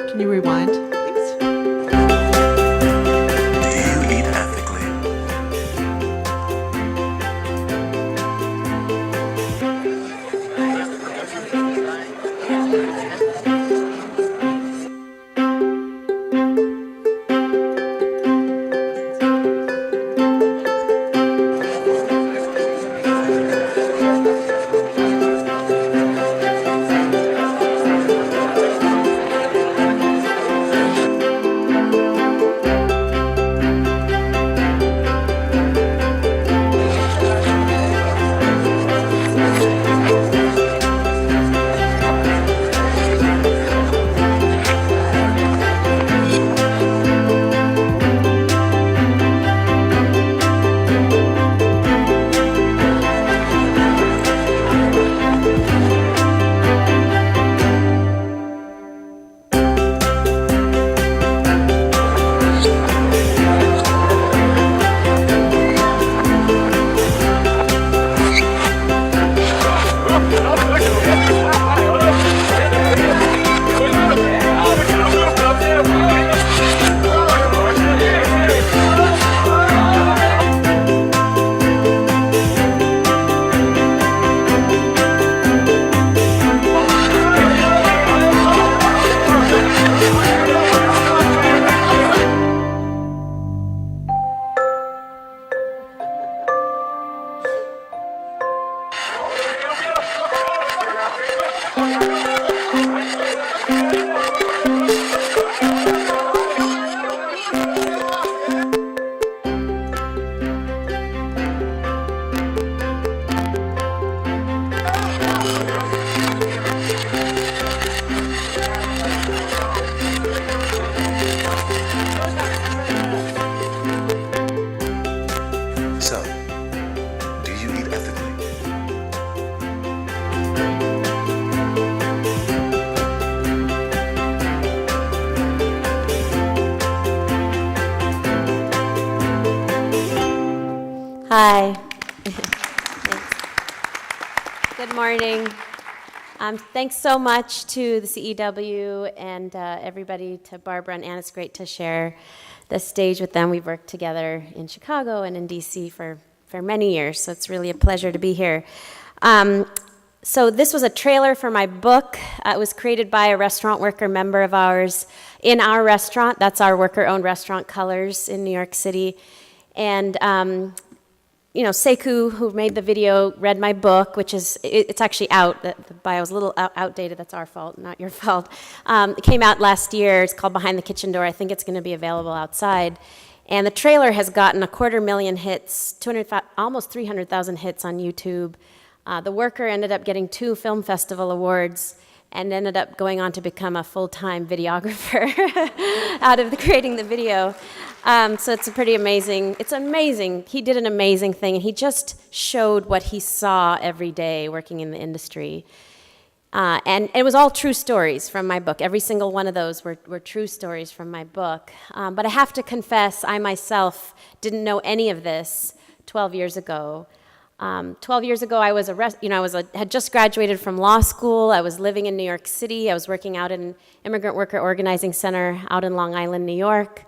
S3: Can you rewind, please?
S5: Do you eat ethically? So, do you eat ethically?
S6: Hi. Thanks. Good morning. Thanks so much to the CEW and everybody, to Barbara and Ann. It's great to share the stage with them. We've worked together in Chicago and in DC for many years, so it's really a pleasure to be here. So this was a trailer for my book. It was created by a restaurant worker member of ours in our restaurant. That's our worker-owned restaurant, Colors, in New York City. And you know, Sekou, who made the video, read my book, which is, it's actually out. The bio is a little outdated. That's our fault, not your fault. It came out last year. It's called Behind the Kitchen Door. I think it's going to be available outside. And the trailer has gotten 250,000 hits, almost 300,000 hits on YouTube. The worker ended up getting 2 film festival awards and ended up going on to become a full-time videographer out of creating the video. So it's a pretty amazing, it's amazing. He did an amazing thing, and he just showed what he saw every day working in the industry. And it was all true stories from my book. Every single one of those were true stories from my book. But I have to confess, I myself didn't know any of this 12 years ago. 12 years ago, I was had just graduated from law school. I was living in New York City. I was working out in an immigrant worker organizing center out in Long Island, New York.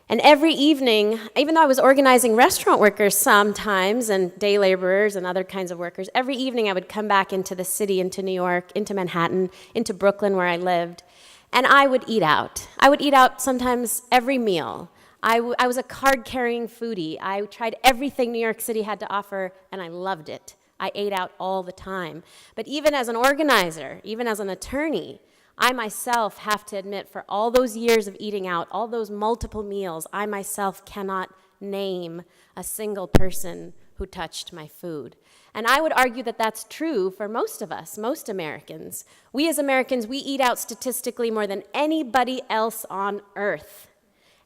S6: And every evening, even though I was organizing restaurant workers sometimes and day laborers and other kinds of workers, every evening I would come back into the city, into New York, into Manhattan, into Brooklyn where I lived, and I would eat out. I would eat out sometimes every meal. I was a card-carrying foodie. I tried everything New York City had to offer, and I loved it. I ate out all the time. But even as an organizer, even as an attorney, I myself have to admit, for all those years of eating out, all those multiple meals, I myself cannot name a single person who touched my food. And I would argue that that's true for most of us, most Americans. We as Americans, we eat out statistically more than anybody else on earth.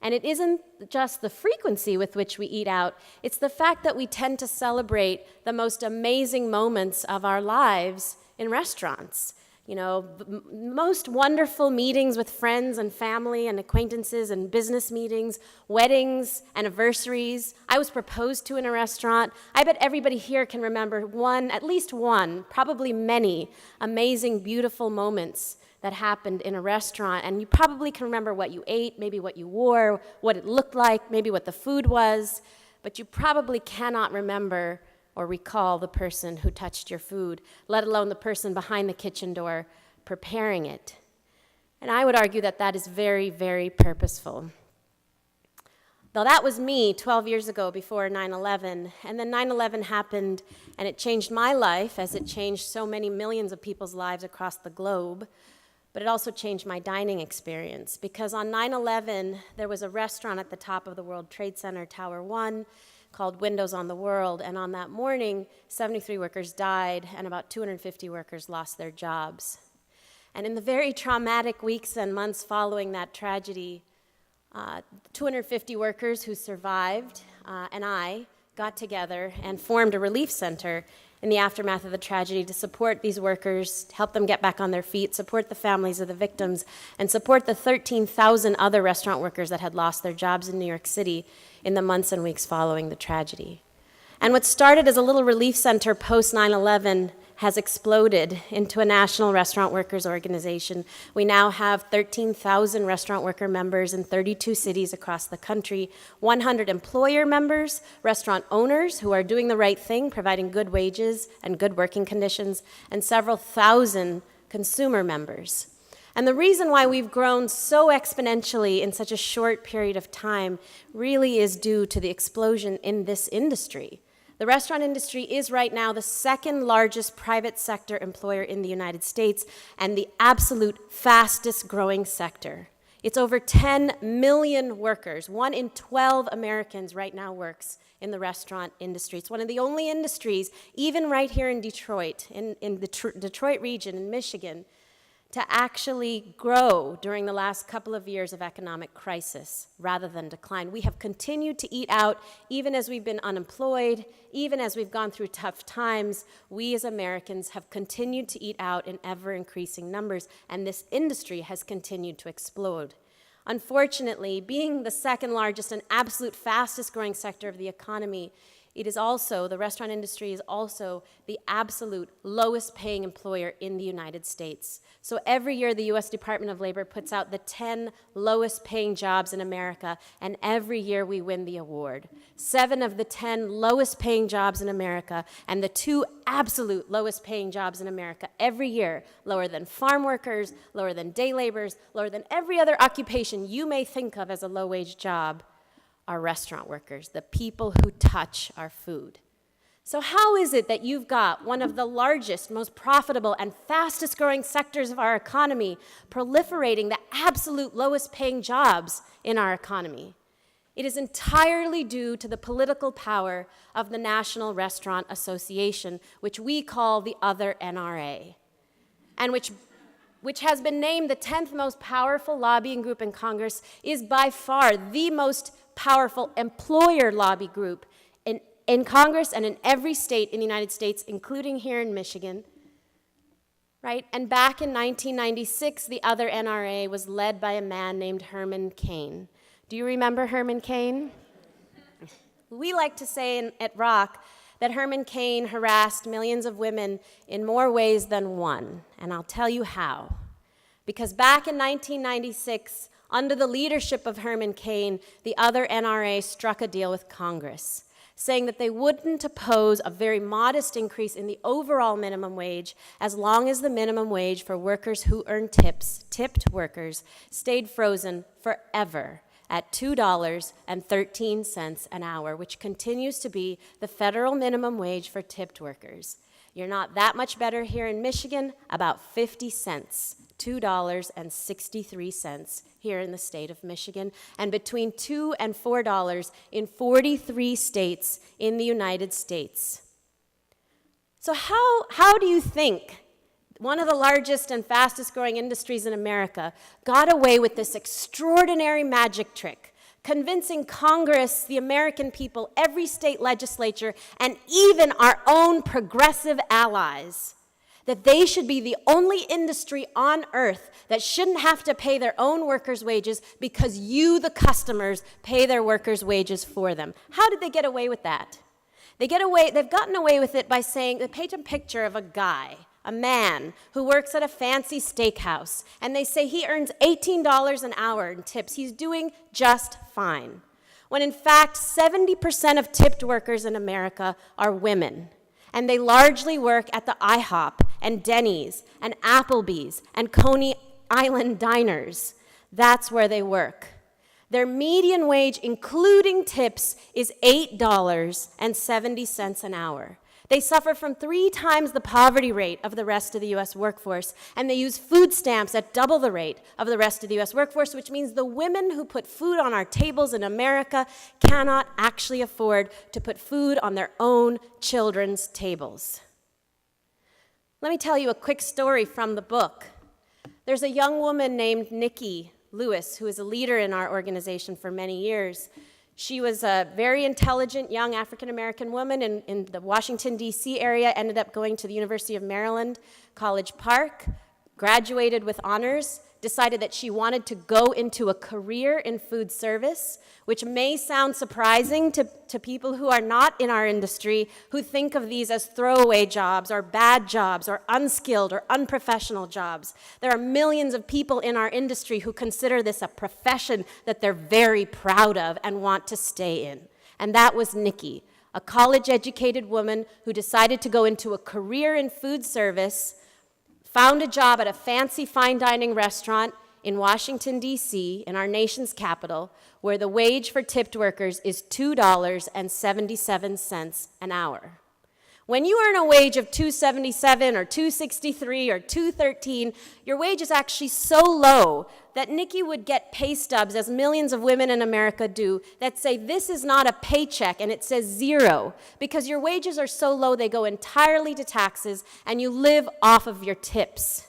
S6: And it isn't just the frequency with which we eat out, it's the fact that we tend to celebrate the most amazing moments of our lives in restaurants. You know, most wonderful meetings with friends and family and acquaintances and business meetings, weddings, anniversaries. I was proposed to in a restaurant. I bet everybody here can remember one, at least one, probably many amazing, beautiful moments that happened in a restaurant. And you probably can remember what you ate, maybe what you wore, what it looked like, maybe what the food was, but you probably cannot remember or recall the person who touched your food, let alone the person behind the kitchen door preparing it. And I would argue that that is very, very purposeful. Though that was me 12 years ago before 9/11, and then 9/11 happened, and it changed my life as it changed so many millions of people's lives across the globe, but it also changed my dining experience, because on 9/11, there was a restaurant at the top of the World Trade Center, Tower 1, called Windows on the World, and on that morning, 73 workers died, and about 250 workers lost their jobs. And in the very traumatic weeks and months following that tragedy, 250 workers who survived and I got together and formed a relief center in the aftermath of the tragedy to support these workers, help them get back on their feet, support the families of the victims, and support the 13,000 other restaurant workers that had lost their jobs in New York City in the months and weeks following the tragedy. And what started as a little relief center post 9/11 has exploded into a national restaurant workers organization. We now have 13,000 restaurant worker members in 32 cities across the country, 100 employer members, restaurant owners who are doing the right thing, providing good wages and good working conditions, and several thousand consumer members. And the reason why we've grown so exponentially in such a short period of time really is due to the explosion in this industry. The restaurant industry is right now the second largest private sector employer in the United States and the absolute fastest growing sector. It's over 10 million workers. 1 in 12 Americans right now works in the restaurant industry. It's one of the only industries, even right here in Detroit, in the Detroit region in Michigan, to actually grow during the last couple of years of economic crisis rather than decline. We have continued to eat out even as we've been unemployed, even as we've gone through tough times. We as Americans have continued to eat out in ever-increasing numbers, and this industry has continued to explode. Unfortunately, being the second largest and absolute fastest growing sector of the economy, it is also, the restaurant industry is also the absolute lowest paying employer in the United States. So every year the US Department of Labor puts out the 10 lowest paying jobs in America, and every year we win the award. 7 of the 10 lowest paying jobs in America, and the 2 absolute lowest paying jobs in America every year, lower than farm workers, lower than day laborers, lower than every other occupation you may think of as a low-wage job, are restaurant workers, the people who touch our food. So how is it that you've got one of the largest, most profitable, and fastest growing sectors of our economy proliferating the absolute lowest paying jobs in our economy? It is entirely due to the political power of the National Restaurant Association, which we call the other NRA, and which has been named the 10th most powerful lobbying group in Congress, is by far the most powerful employer lobby group in Congress and in every state in the United States, including here in Michigan, right? And back in 1996, the other NRA was led by a man named Herman Cain. Do you remember Herman Cain? We like to say at Rock that Herman Cain harassed millions of women in more ways than one, and I'll tell you how. Because back in 1996, under the leadership of Herman Cain, the other NRA struck a deal with Congress, saying that they wouldn't oppose a very modest increase in the overall minimum wage as long as the minimum wage for workers who earn tips, tipped workers, stayed frozen forever at $2.13 an hour, which continues to be the federal minimum wage for tipped workers. You're not that much better here in Michigan, about 50 cents, $2.63 here in the state of Michigan, and between $2 and $4 in 43 states in the United States. So how do you think one of the largest and fastest growing industries in America got away with this extraordinary magic trick, convincing Congress, the American people, every state legislature, and even our own progressive allies, that they should be the only industry on earth that shouldn't have to pay their own workers' wages because you, the customers, pay their workers' wages for them? How did they get away with that? They've gotten away with it by saying, they paint a picture of a guy, a man who works at a fancy steakhouse, and they say he earns $18 an hour in tips. He's doing just fine. When in fact, 70% of tipped workers in America are women, and they largely work at the IHOP and Denny's and Applebee's and Coney Island diners. That's where they work. Their median wage, including tips, is $8.70 an hour. They suffer from 3 times the poverty rate of the rest of the U.S. workforce, and they use food stamps at double the rate of the rest of the U.S. workforce, which means the women who put food on our tables in America cannot actually afford to put food on their own children's tables. Let me tell you a quick story from the book. There's a young woman named Nikki Lewis, who is a leader in our organization for many years. She was a very intelligent young African-American woman in the Washington, D.C. area, ended up going to the University of Maryland, College Park, graduated with honors, decided that she wanted to go into a career in food service, which may sound surprising to people who are not in our industry, who think of these as throwaway jobs or bad jobs or unskilled or unprofessional jobs. There are millions of people in our industry who consider this a profession that they're very proud of and want to stay in. And that was Nikki, a college-educated woman who decided to go into a career in food service, found a job at a fancy fine dining restaurant in Washington, D.C., in our nation's capital, where the wage for tipped workers is $2.77 an hour. When you earn a wage of $2.77 or $2.63 or $2.13, your wage is actually so low that Nikki would get pay stubs, as millions of women in America do, that say this is not a paycheck, and it says zero, because your wages are so low they go entirely to taxes and you live off of your tips.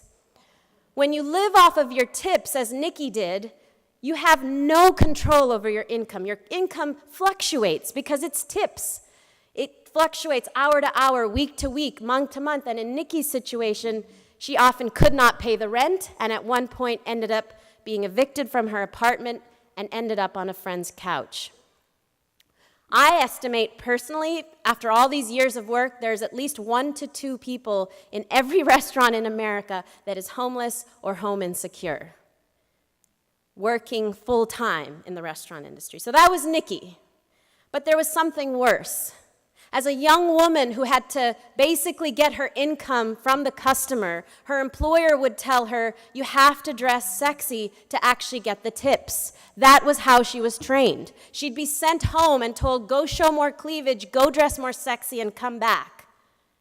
S6: When you live off of your tips, as Nikki did, you have no control over your income. Your income fluctuates because it's tips. It fluctuates hour to hour, week to week, month to month, and in Nikki's situation, she often could not pay the rent, and at one point ended up being evicted from her apartment and ended up on a friend's couch. I estimate personally, after all these years of work, there's at least 1 to 2 people in every restaurant in America that is homeless or home insecure, working full-time in the restaurant industry. So that was Nikki. But there was something worse. As a young woman who had to basically get her income from the customer, her employer would tell her, you have to dress sexy to actually get the tips. That was how she was trained. She'd be sent home and told, go show more cleavage, go dress more sexy, and come back.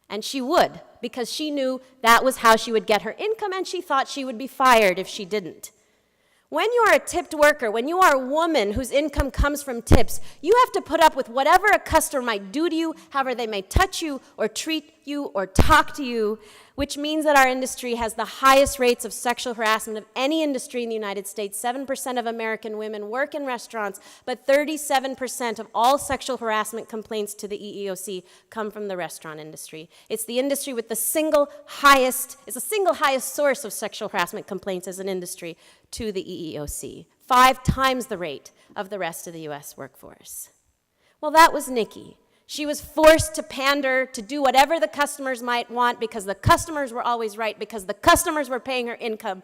S6: And she would, because she knew that was how she would get her income, and she thought she would be fired if she didn't. When you are a tipped worker, when you are a woman whose income comes from tips, you have to put up with whatever a customer might do to you, however they may touch you or treat you or talk to you, which means that our industry has the highest rates of sexual harassment of any industry in the United States. 7% of American women work in restaurants, but 37% of all sexual harassment complaints to the EEOC come from the restaurant industry. It's the industry with the single highest source of sexual harassment complaints as an industry to the EEOC, 5 times the rate of the rest of the US workforce. Well, that was Nikki. She was forced to pander, to do whatever the customers might want because the customers were always right, because the customers were paying her income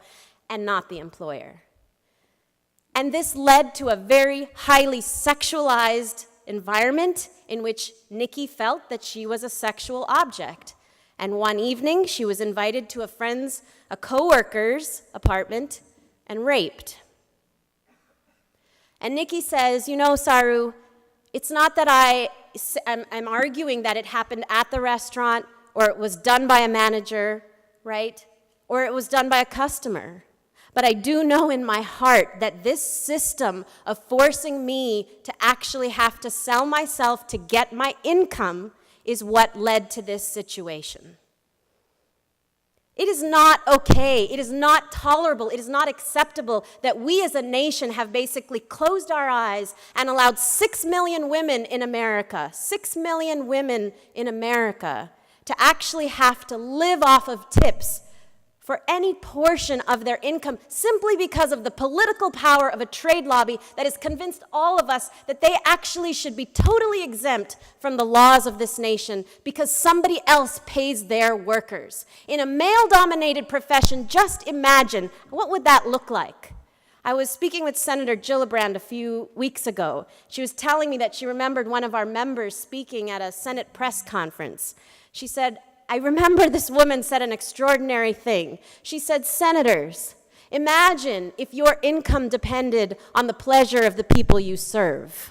S6: and not the employer. And this led to a very highly sexualized environment in which Nikki felt that she was a sexual object. And one evening, she was invited to a coworker's apartment and raped. And Nikki says, you know, Saru, it's not that I'm arguing that it happened at the restaurant or it was done by a manager, right? Or it was done by a customer. But I do know in my heart that this system of forcing me to actually have to sell myself to get my income is what led to this situation. It is not okay, it is not tolerable, it is not acceptable that we as a nation have basically closed our eyes and allowed 6 million women in America, 6 million women in America, to actually have to live off of tips for any portion of their income simply because of the political power of a trade lobby that has convinced all of us that they actually should be totally exempt from the laws of this nation because somebody else pays their workers. In a male-dominated profession, just imagine, what would that look like? I was speaking with Senator Gillibrand a few weeks ago. She was telling me that she remembered one of our members speaking at a Senate press conference. She said, I remember this woman said an extraordinary thing. She said, Senators, imagine if your income depended on the pleasure of the people you serve.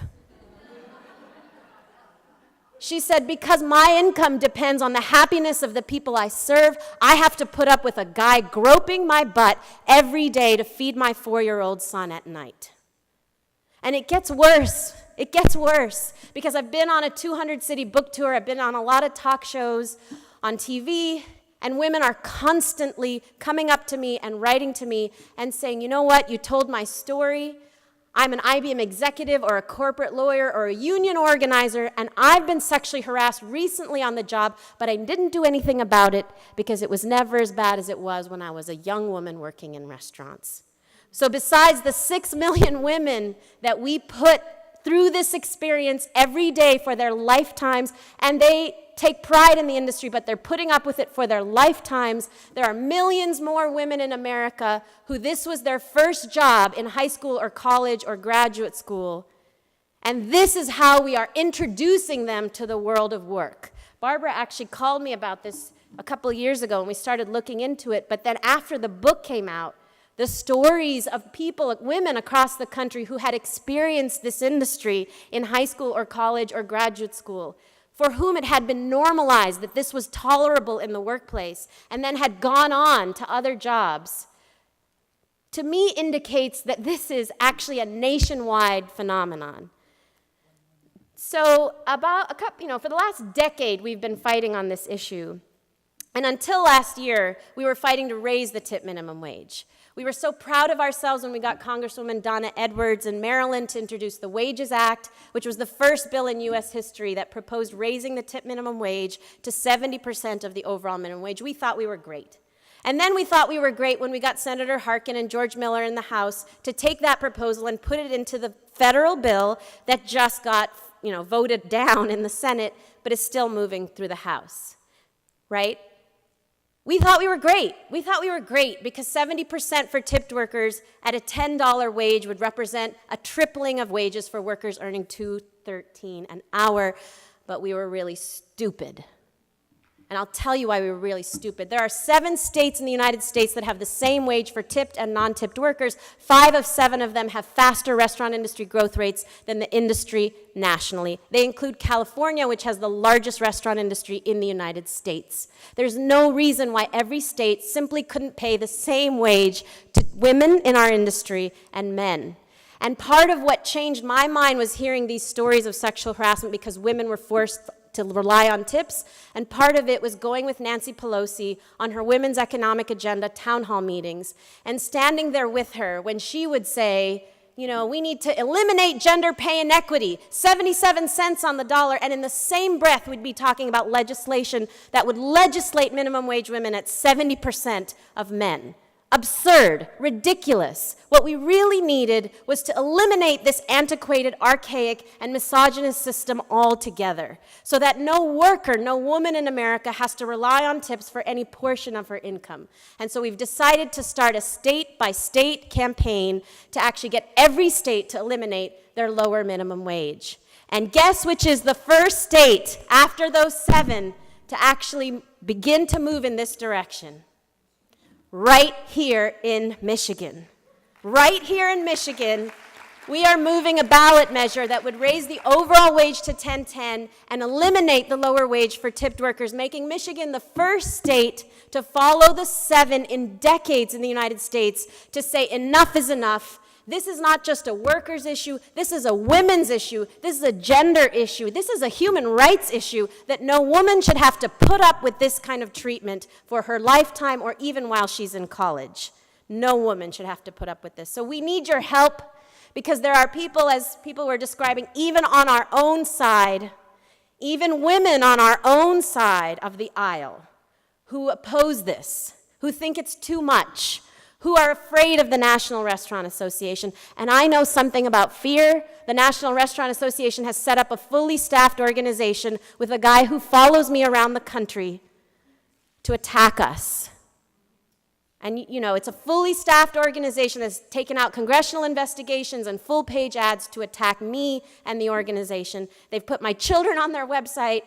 S6: She said, because my income depends on the happiness of the people I serve, I have to put up with a guy groping my butt every day to feed my 4-year-old son at night. And it gets worse. It gets worse because I've been on a 200-city book tour. I've been on a lot of talk shows on TV, and women are constantly coming up to me and writing to me and saying, you know what, you told my story. I'm an IBM executive or a corporate lawyer or a union organizer, and I've been sexually harassed recently on the job, but I didn't do anything about it because it was never as bad as it was when I was a young woman working in restaurants. So besides the 6 million women that we put through this experience every day for their lifetimes, and they take pride in the industry, but they're putting up with it for their lifetimes. There are millions more women in America who this was their first job in high school or college or graduate school. And this is how we are introducing them to the world of work. Barbara actually called me about this a couple of years ago, and we started looking into it. But then after the book came out, the stories of people, women across the country who had experienced this industry in high school or college or graduate school, for whom it had been normalized that this was tolerable in the workplace, and then had gone on to other jobs, to me indicates that this is actually a nationwide phenomenon. So for the last decade, we've been fighting on this issue. And until last year, we were fighting to raise the tip minimum wage. We were so proud of ourselves when we got Congresswoman Donna Edwards in Maryland to introduce the Wages Act, which was the first bill in U.S. history that proposed raising the tip minimum wage to 70% of the overall minimum wage. We thought we were great. And then we thought we were great when we got Senator Harkin and George Miller in the House to take that proposal and put it into the federal bill that just got, voted down in the Senate, but is still moving through the House, right? We thought we were great. We thought we were great because 70% for tipped workers at a $10 wage would represent a tripling of wages for workers earning $2.13 an hour, but we were really stupid. And I'll tell you why we were really stupid. There are 7 states in the United States that have the same wage for tipped and non-tipped workers. 5 of 7 of them have faster restaurant industry growth rates than the industry nationally. They include California, which has the largest restaurant industry in the United States. There's no reason why every state simply couldn't pay the same wage to women in our industry and men. And part of what changed my mind was hearing these stories of sexual harassment because women were forced to rely on tips, and part of it was going with Nancy Pelosi on her Women's Economic Agenda town hall meetings and standing there with her when she would say, we need to eliminate gender pay inequity, 77 cents on the dollar, and in the same breath we'd be talking about legislation that would legislate minimum wage women at 70% of men. Absurd, ridiculous. What we really needed was to eliminate this antiquated, archaic, and misogynist system altogether so that no worker, no woman in America has to rely on tips for any portion of her income. And so we've decided to start a state-by-state campaign to actually get every state to eliminate their lower minimum wage. And guess which is the first state after those 7 to actually begin to move in this direction? Right here in Michigan. Right here in Michigan, we are moving a ballot measure that would raise the overall wage to $10.10 and eliminate the lower wage for tipped workers, making Michigan the first state to follow the 7 in decades in the United States to say enough is enough. This is not just a workers' issue, this is a women's issue, this is a gender issue, this is a human rights issue, that no woman should have to put up with this kind of treatment for her lifetime or even while she's in college. No woman should have to put up with this. So we need your help because there are people, as people were describing, even on our own side, even women on our own side of the aisle who oppose this, who think it's too much, who are afraid of the National Restaurant Association. And I know something about fear. The National Restaurant Association has set up a fully staffed organization with a guy who follows me around the country to attack us. And it's a fully staffed organization that's taken out congressional investigations and full-page ads to attack me and the organization. They've put my children on their website.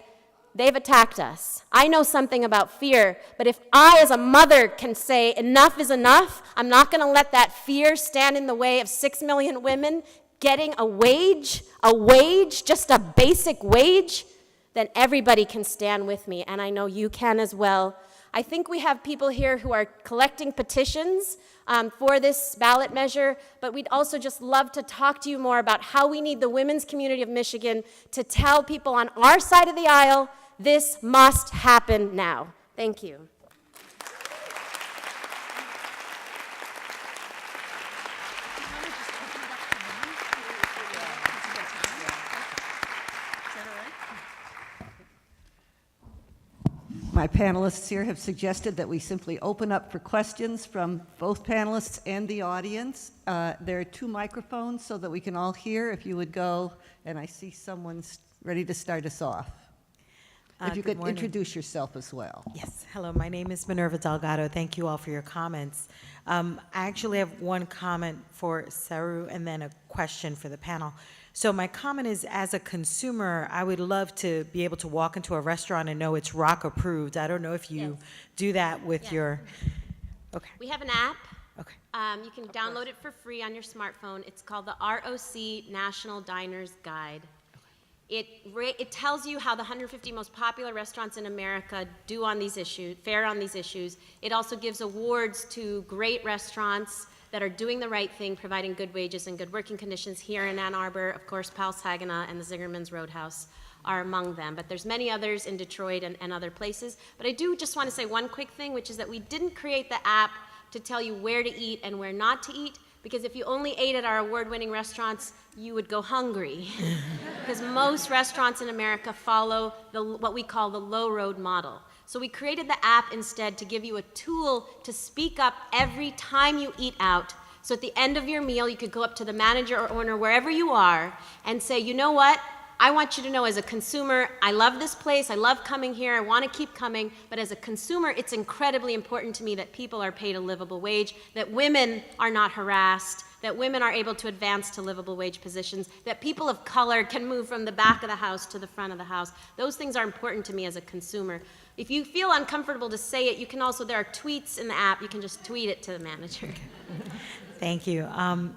S6: They've attacked us. I know something about fear, but if I as a mother can say enough is enough, I'm not going to let that fear stand in the way of 6 million women getting a wage, just a basic wage, then everybody can stand with me, and I know you can as well. I think we have people here who are collecting petitions for this ballot measure, but we'd also just love to talk to you more about how we need the women's community of Michigan to tell people on our side of the aisle, this must happen now. Thank you.
S2: My panelists here have suggested that we simply open up for questions from both panelists and the audience. There are 2 microphones so that we can all hear. If you would go, and I see someone's ready to start us off. If you could introduce yourself as well.
S7: Yes, hello, my name is Minerva Delgado. Thank you all for your comments. I actually have one comment for Saru and then a question for the panel. So my comment is, as a consumer, I would love to be able to walk into a restaurant and know it's ROC approved. I don't know if you do that with your, okay.
S6: We have an app.
S7: Okay.
S6: You can download it for free on your smartphone. It's called the ROC National Diners Guide. It tells you how the 150 most popular restaurants in America do on these issues, fare on these issues. It also gives awards to great restaurants that are doing the right thing, providing good wages and good working conditions here in Ann Arbor. Of course, Pal Saginaw and the Zingerman's Roadhouse are among them. But there's many others in Detroit and other places. But I do just want to say one quick thing, which is that we didn't create the app to tell you where to eat and where not to eat, because if you only ate at our award-winning restaurants, you would go hungry. Because most restaurants in America follow what we call the low road model. So we created the app instead to give you a tool to speak up every time you eat out. So at the end of your meal, you could go up to the manager or owner, wherever you are, and say, you know what? I want you to know as a consumer, I love this place, I love coming here, I want to keep coming, but as a consumer, it's incredibly important to me that people are paid a livable wage, that women are not harassed, that women are able to advance to livable wage positions, that people of color can move from the back of the house to the front of the house. Those things are important to me as a consumer. If you feel uncomfortable to say it, you can also, there are tweets in the app, you can just tweet it to the manager.
S7: Thank you.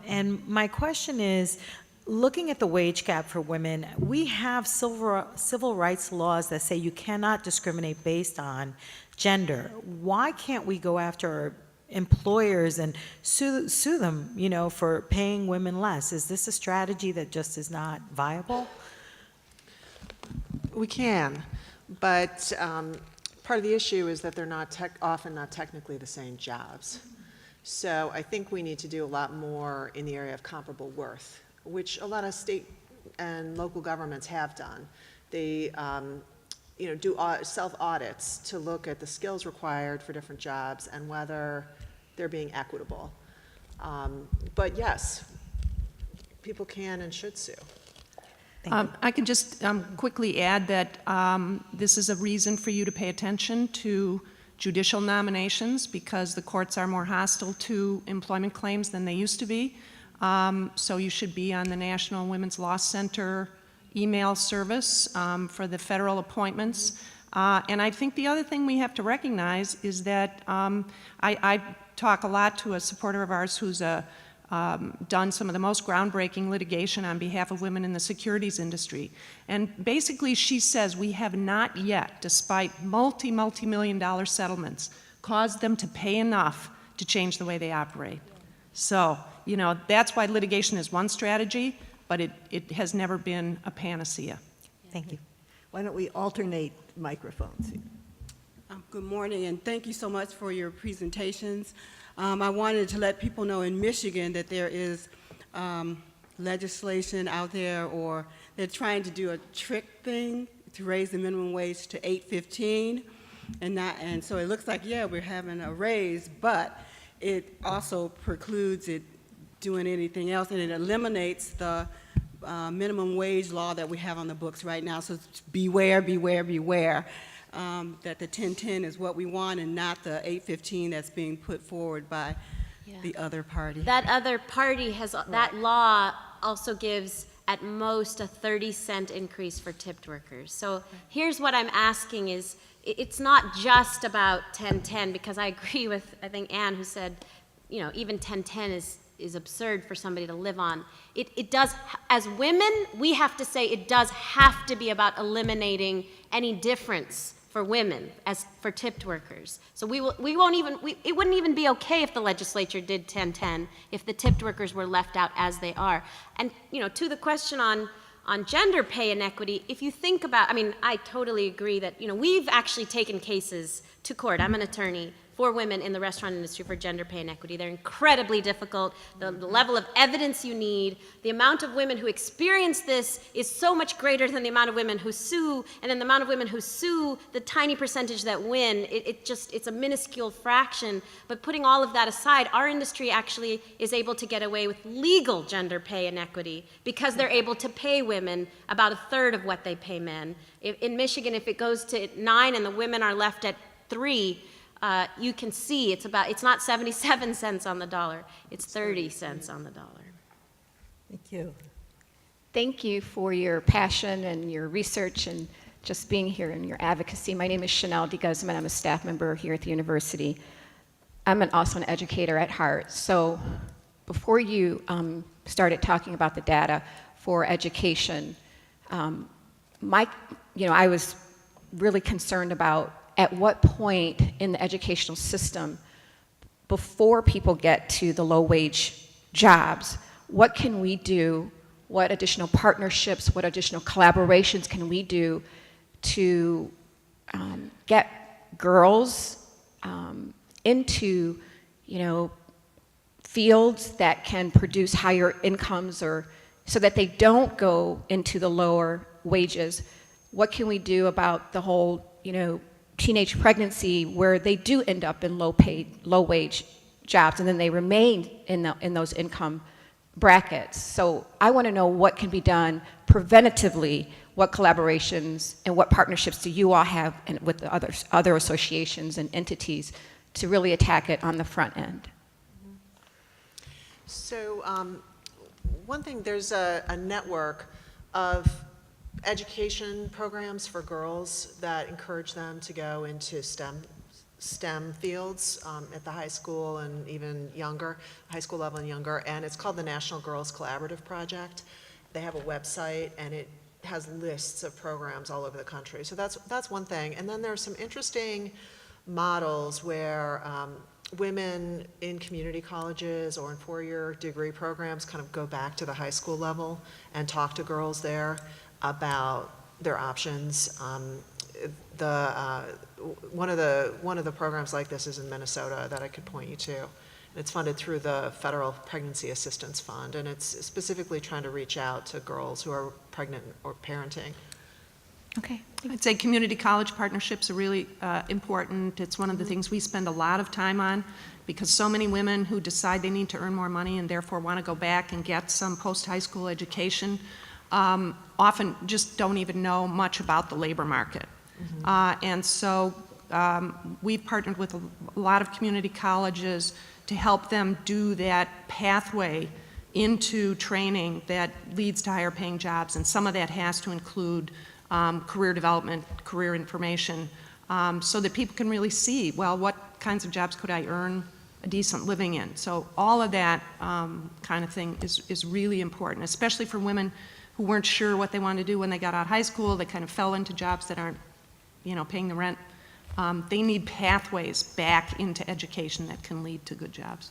S7: And my question is, looking at the wage gap for women, we have civil rights laws that say you cannot discriminate based on gender. Why can't we go after our employers and sue them, for paying women less? Is this a strategy that just is not viable?
S3: We can, but part of the issue is that they're often not technically the same jobs. So I think we need to do a lot more in the area of comparable worth, which a lot of state and local governments have done. They do self-audits to look at the skills required for different jobs and whether they're being equitable. But yes, people can and should sue.
S4: I can just quickly add that this is a reason for you to pay attention to judicial nominations, because the courts are more hostile to employment claims than they used to be. So you should be on the National Women's Law Center email service for the federal appointments. And I think the other thing we have to recognize is that I talk a lot to a supporter of ours who's done some of the most groundbreaking litigation on behalf of women in the securities industry. And basically she says we have not yet, despite multi-million-dollar settlements, caused them to pay enough to change the way they operate. So, that's why litigation is one strategy, but it has never been a panacea.
S7: Thank you.
S2: Why don't we alternate microphones here?
S8: Good morning, and thank you so much for your presentations. I wanted to let people know in Michigan that there is legislation out there, or they're trying to do a trick thing to raise the minimum wage to $8.15, and so it looks like, yeah, we're having a raise, but it also precludes it doing anything else, and it eliminates the minimum wage law that we have on the books right now. So beware, beware, beware. That the 1010 is what we want and not the 815 that's being put forward by the other party.
S6: That other party has, that law also gives at most a 30-cent increase for tipped workers. So here's what I'm asking is, it's not just about 1010, because I agree with, I think, Ann, who said, even 1010 is absurd for somebody to live on. It does, as women, we have to say it does have to be about eliminating any difference for women as for tipped workers. So it wouldn't even be okay if the legislature did 1010 if the tipped workers were left out as they are. And to the question on gender pay inequity, if you think about, I totally agree that we've actually taken cases to court. I'm an attorney for women in the restaurant industry for gender pay inequity. They're incredibly difficult. The level of evidence you need, the amount of women who experience this is so much greater than the amount of women who sue, and then the amount of women who sue, the tiny percentage that win, it's a minuscule fraction. But putting all of that aside, our industry actually is able to get away with legal gender pay inequity because they're able to pay women about a third of what they pay men. In Michigan, if it goes to 9 and the women are left at 3, you can see it's not 77 cents on the dollar, it's 30 cents on the dollar.
S2: Thank you.
S1: Thank you for your passion and your research and just being here and your advocacy. My name is Chanel de Guzman. I'm a staff member here at the university. I'm also an educator at heart. So before you started talking about the data for education, I was really concerned about at what point in the educational system, before people get to the low-wage jobs, what can we do? What additional partnerships, what additional collaborations can we do to get girls into, fields that can produce higher incomes, or so that they don't go into the lower wages? What can we do about the whole, teenage pregnancy, where they do end up in low-wage jobs, and then they remain in those income brackets? So I want to know what can be done preventatively. What collaborations and what partnerships do you all have with the other associations and entities to really attack it on the front end?
S3: So one thing, there's a network of education programs for girls that encourage them to go into STEM fields at the high school and even younger, high school level and younger, and it's called the National Girls Collaborative Project. They have a website, and it has lists of programs all over the country. So that's one thing. And then there are some interesting models where women in community colleges or in four-year degree programs kind of go back to the high school level and talk to girls there about their options. One of the programs like this is in Minnesota that I could point you to. It's funded through the Federal Pregnancy Assistance Fund, and it's specifically trying to reach out to girls who are pregnant or parenting.
S1: Okay.
S4: I'd say community college partnerships are really important. It's one of the things we spend a lot of time on, because so many women who decide they need to earn more money and therefore want to go back and get some post-high school education often just don't even know much about the labor market. And so we've partnered with a lot of community colleges to help them do that pathway into training that leads to higher paying jobs. And some of that has to include career development, career information, so that people can really see, well, what kinds of jobs could I earn a decent living in? So all of that kind of thing is really important, especially for women who weren't sure what they wanted to do when they got out of high school. They kind of fell into jobs that aren't, paying the rent. They need pathways back into education that can lead to good jobs.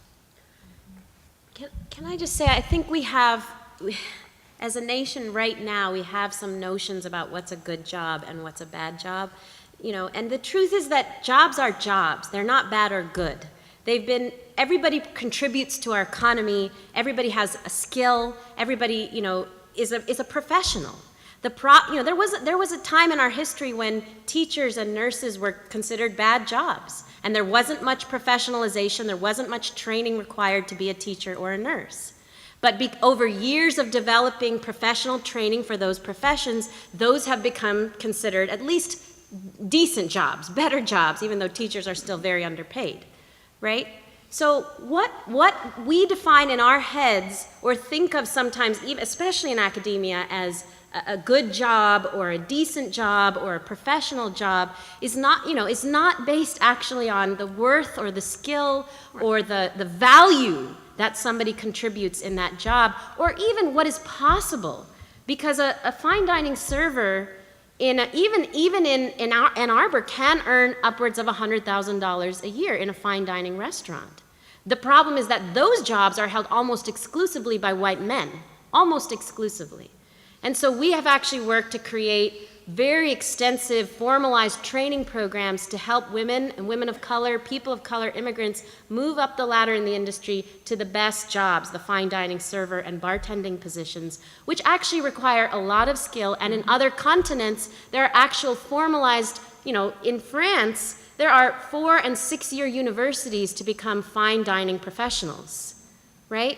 S6: Can I just say, I think we have, as a nation right now, we have some notions about what's a good job and what's a bad job. And the truth is that jobs are jobs. They're not bad or good. Everybody contributes to our economy. Everybody has a skill. Everybody, is a professional. There was a time in our history when teachers and nurses were considered bad jobs, and there wasn't much professionalization, there wasn't much training required to be a teacher or a nurse. But over years of developing professional training for those professions, those have become considered at least decent jobs, better jobs, even though teachers are still very underpaid, right? So what we define in our heads or think of sometimes, especially in academia, as a good job or a decent job or a professional job is not based actually on the worth or the skill or the value that somebody contributes in that job, or even what is possible. Because a fine dining server even in Ann Arbor can earn upwards of $100,000 a year in a fine dining restaurant. The problem is that those jobs are held almost exclusively by white men, almost exclusively. And so we have actually worked to create very extensive formalized training programs to help women and women of color, people of color, immigrants move up the ladder in the industry to the best jobs, the fine dining server and bartending positions, which actually require a lot of skill. And in other continents, there are actual formalized, in France, there are 4- and 6-year universities to become fine dining professionals, right?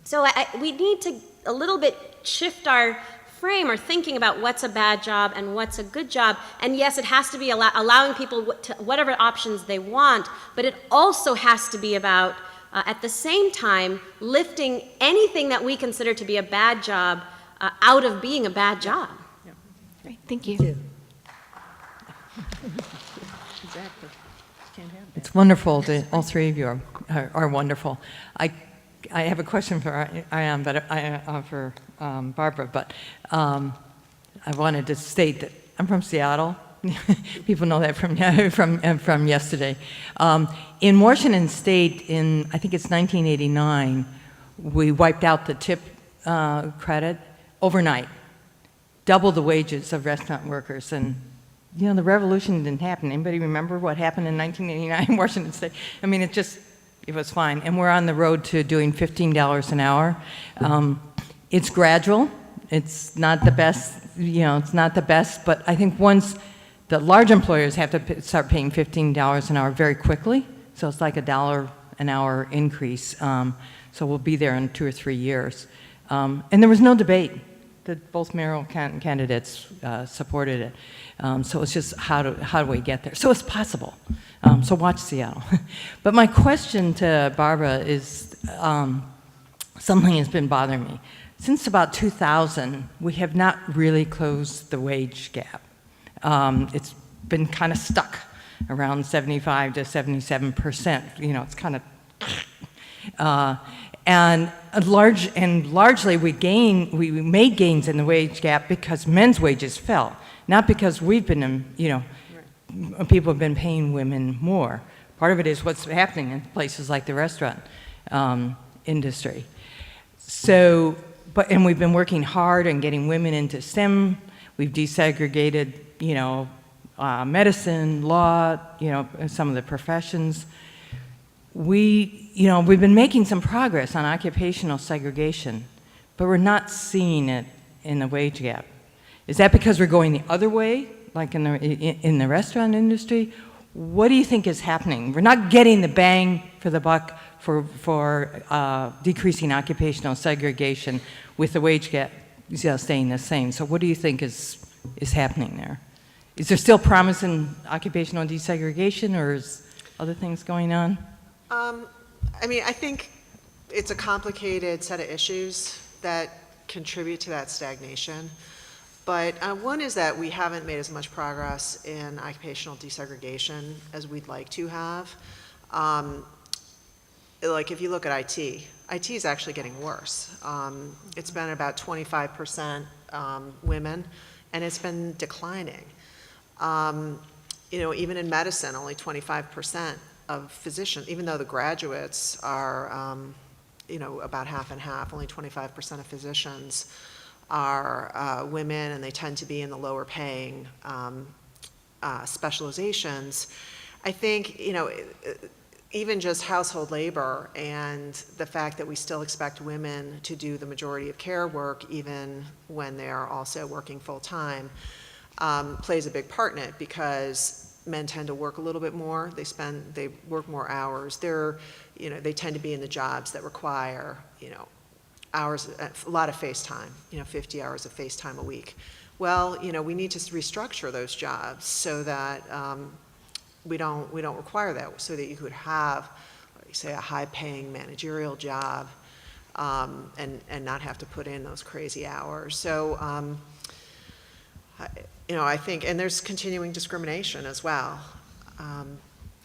S6: So we need to a little bit shift our frame or thinking about what's a bad job and what's a good job. And yes, it has to be allowing people whatever options they want, but it also has to be about, at the same time, lifting anything that we consider to be a bad job out of being a bad job.
S1: Yeah. Great, thank you.
S4: Exactly. Can't have that.
S9: It's wonderful. All three of you are wonderful. I have a question for for Barbara, but I wanted to state that I'm from Seattle. People know that from yesterday. In Washington State, I think it's 1989, we wiped out the tip credit overnight, double the wages of restaurant workers, and you know the revolution didn't happen. Anybody remember what happened in 1989 in Washington State? I mean, it was fine, and we're on the road to doing $15 an hour. It's gradual. It's not the best, it's not the best, but I think once the large employers have to start paying $15 an hour very quickly, so it's like $1 an hour increase. So we'll be there in 2 or 3 years. And there was no debate. Both mayoral candidates supported it. So it's just how do we get there? So it's possible. So watch Seattle. But my question to Barbara is something has been bothering me. Since about 2000, we have not really closed the wage gap. It's been kind of stuck around 75 to 77%. It's kind of, and largely we made gains in the wage gap because men's wages fell, not because we've been, people have been paying women more. Part of it is what's happening in places like the restaurant industry. So, and we've been working hard on getting women into STEM. We've desegregated, medicine, law, some of the professions. We've been making some progress on occupational segregation, but we're not seeing it in the wage gap. Is that because we're going the other way, like in the restaurant industry? What do you think is happening? We're not getting the bang for the buck for decreasing occupational segregation with the wage gap staying the same. So what do you think is happening there? Is there still promise in occupational desegregation, or is other things going on?
S3: I think it's a complicated set of issues that contribute to that stagnation. But one is that we haven't made as much progress in occupational desegregation as we'd like to have. Like if you look at IT is actually getting worse. It's been about 25% women, and it's been declining. Even in medicine, only 25% of physicians, even though the graduates are, about half and half, only 25% of physicians are women, and they tend to be in the lower paying specializations. I think, even just household labor and the fact that we still expect women to do the majority of care work even when they are also working full-time plays a big part in it, because men tend to work a little bit more. They work more hours. They tend to be in the jobs that require, hours, a lot of face time, 50 hours of face time a week. Well, we need to restructure those jobs so that we don't require that, so that you could have, say, a high-paying managerial job and not have to put in those crazy hours. So, I think, and there's continuing discrimination as well.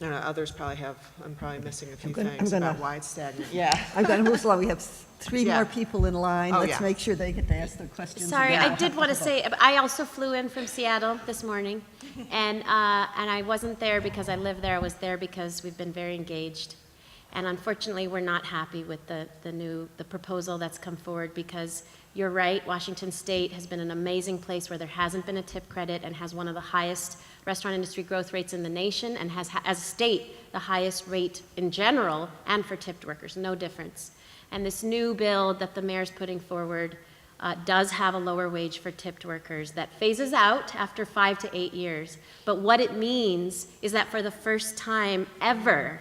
S3: Others probably have. I'm probably missing a few things about why it's stagnant.
S2: Yeah, Ursula, we have 3 more people in line.
S3: Oh,
S2: Let's make sure they get to ask their questions.
S6: Sorry, I did want to say, I also flew in from Seattle this morning, and I wasn't there because I live there. I was there because we've been very engaged. And unfortunately, we're not happy with the proposal that's come forward, because you're right, Washington State has been an amazing place where there hasn't been a tip credit and has one of the highest restaurant industry growth rates in the nation, and has, as a state, the highest rate in general and for tipped workers, no difference. And this new bill that the mayor's putting forward does have a lower wage for tipped workers that phases out after 5 to 8 years. But what it means is that for the first time ever,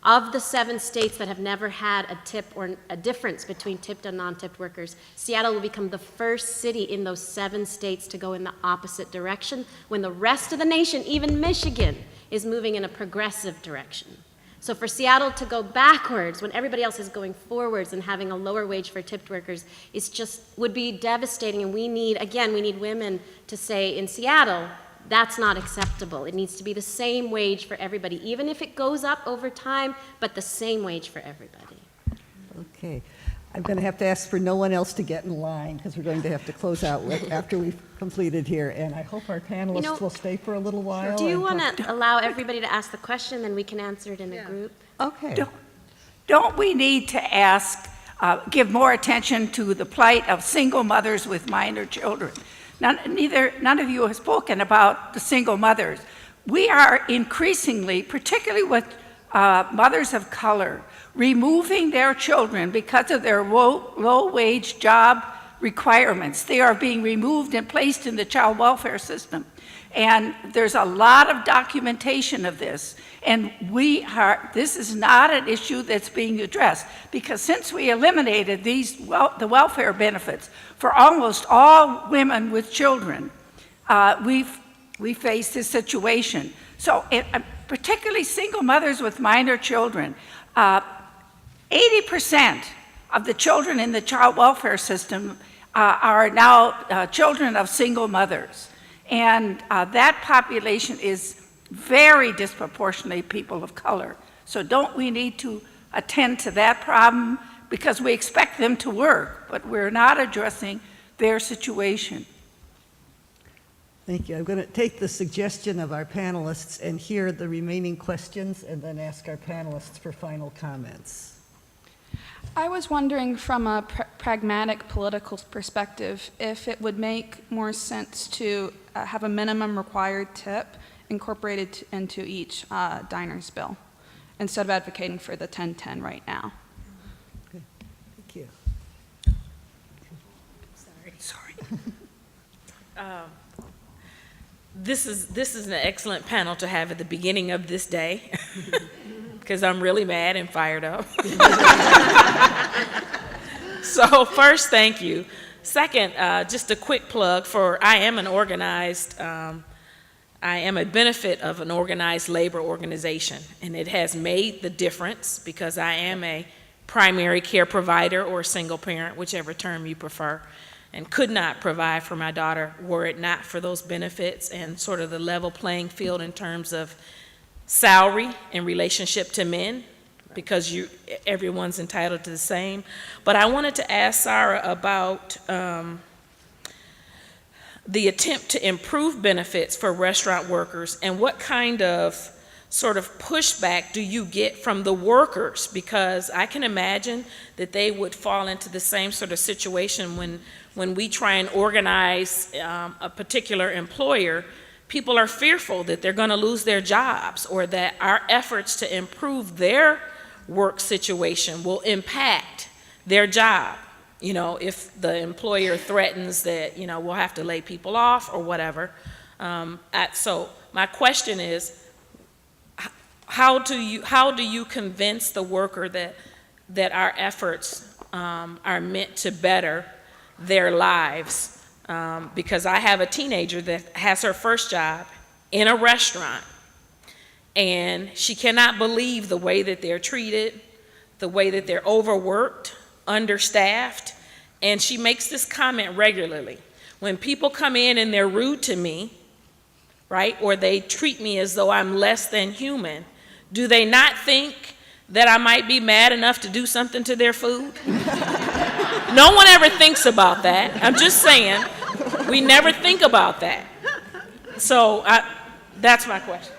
S6: of the 7 states that have never had a tip or a difference between tipped and non-tipped workers, Seattle will become the first city in those 7 states to go in the opposite direction, when the rest of the nation, even Michigan, is moving in a progressive direction. So for Seattle to go backwards when everybody else is going forwards and having a lower wage for tipped workers would be devastating. And we need women to say in Seattle, That's not acceptable. It needs to be the same wage for everybody, even if it goes up over time, but the same wage for everybody.
S2: Okay. I'm going to have to ask for no one else to get in line because we're going to have to close out after we've completed here. And I hope our panelists will stay for a little while.
S6: Do you want to allow everybody to ask the question, then we can answer it in a group?
S2: Okay.
S10: Don't we need to ask, give more attention to the plight of single mothers with minor children? None of you have spoken about the single mothers. We are increasingly, particularly with mothers of color, removing their children because of their low-wage job requirements. They are being removed and placed in the child welfare system. And there's a lot of documentation of this. And this is not an issue that's being addressed, because since we eliminated the welfare benefits for almost all women with children, we face this situation. So particularly single mothers with minor children, 80% of the children in the child welfare system are now children of single mothers. And that population is very disproportionately people of color. So don't we need to attend to that problem? Because we expect them to work, but we're not addressing their situation.
S2: Thank you. I'm going to take the suggestion of our panelists and hear the remaining questions and then ask our panelists for final comments.
S11: I was wondering from a pragmatic political perspective if it would make more sense to have a minimum required tip incorporated into each diner's bill instead of advocating for the 10-10 right now.
S2: Okay. Thank you.
S10: Sorry.
S12: This is an excellent panel to have at the beginning of this day, because I'm really mad and fired up. So first, thank you. Second, just a quick plug for I am a benefit of an organized labor organization, and it has made the difference because I am a primary care provider or single parent, whichever term you prefer, and could not provide for my daughter were it not for those benefits and sort of the level playing field in terms of salary in relationship to men, because everyone's entitled to the same. But I wanted to ask Sarah about the attempt to improve benefits for restaurant workers, and what kind of sort of pushback do you get from the workers? Because I can imagine that they would fall into the same sort of situation when we try and organize a particular employer. People are fearful that they're going to lose their jobs, or that our efforts to improve their work situation will impact their job. You know, if the employer threatens that, you know, we'll have to lay people off or whatever. So my question is, how do you convince the worker that our efforts are meant to better their lives? Because I have a teenager that has her first job in a restaurant, and she cannot believe the way that they're treated, the way that they're overworked, understaffed, and she makes this comment regularly. When people come in and they're rude to me, right, or they treat me as though I'm less than human, do they not think that I might be mad enough to do something to their food? No one ever thinks about that. I'm just saying, we never think about that. So that's my question.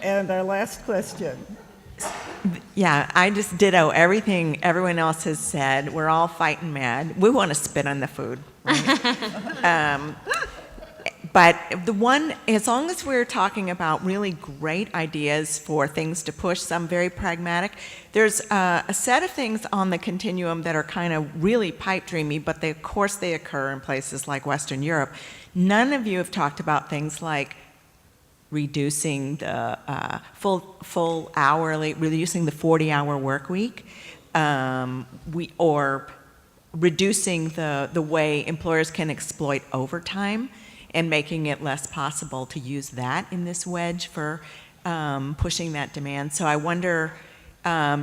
S2: And our last question.
S13: Yeah, I just ditto everything everyone else has said. We're all fighting mad. We want to spit on the food. Right? But as long as we're talking about really great ideas for things to push, some very pragmatic, there's a set of things on the continuum that are kind of really pipe dreamy, but of course they occur in places like Western Europe. None of you have talked about things like reducing the full hourly, reducing the 40-hour work week, or reducing the way employers can exploit overtime and making it less possible to use that in this wedge for pushing that demand. So I wonder,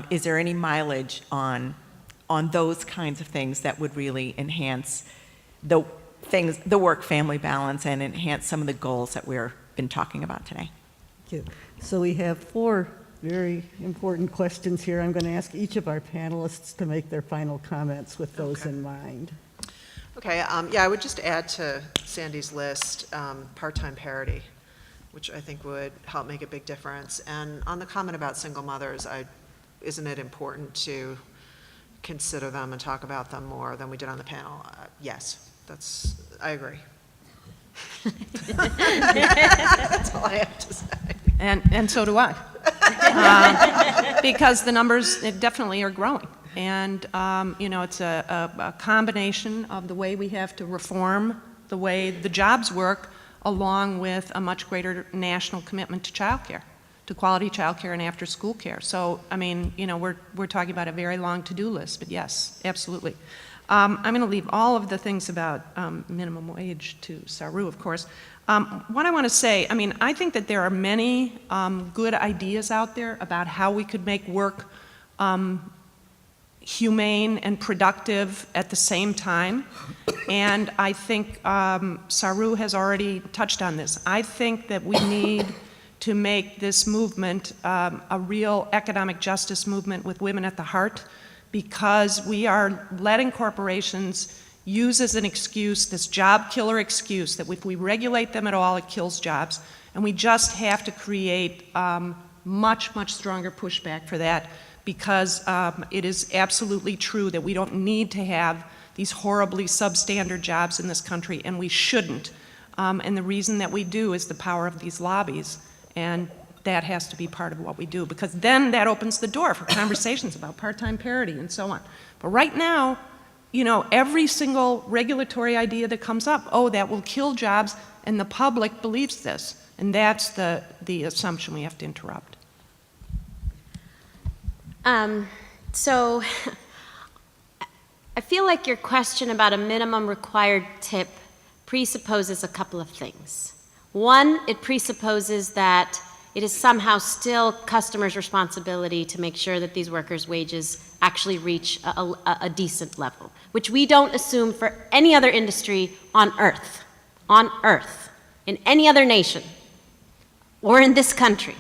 S13: is there any mileage on those kinds of things that would really enhance things, the work-family balance, and enhance some of the goals that we've been talking about today.
S2: Thank you. So we have 4 very important questions here. I'm going to ask each of our panelists to make their final comments with those in mind.
S3: Okay, yeah, I would just add to Sandy's list part-time parity, which I think would help make a big difference. And on the comment about single mothers, isn't it important to consider them and talk about them more than we did on the panel? Yes, I agree. That's all I have to say.
S4: And so do I. Because the numbers definitely are growing. And, it's a combination of the way we have to reform the way the jobs work, along with a much greater national commitment to childcare, to quality childcare and after-school care. So, we're talking about a very long to-do list, but yes, absolutely. I'm going to leave all of the things about minimum wage to Saru, of course. What I want to say, I think that there are many good ideas out there about how we could make work humane and productive at the same time. And I think Saru has already touched on this. I think that we need to make this movement a real economic justice movement with women at the heart, because we are letting corporations use as an excuse this job killer excuse that if we regulate them at all, it kills jobs. And we just have to create much, much stronger pushback for that, because it is absolutely true that we don't need to have these horribly substandard jobs in this country, and we shouldn't. And the reason that we do is the power of these lobbies, and that has to be part of what we do, because then that opens the door for conversations about part-time parity and so on. But right now, every single regulatory idea that comes up, that will kill jobs, and the public believes this. And that's the assumption we have to interrupt.
S6: So I feel like your question about a minimum required tip presupposes a couple of things. One, it presupposes that it is somehow still customers' responsibility to make sure that these workers' wages actually reach a decent level, which we don't assume for any other industry on earth, in any other nation, or in this country.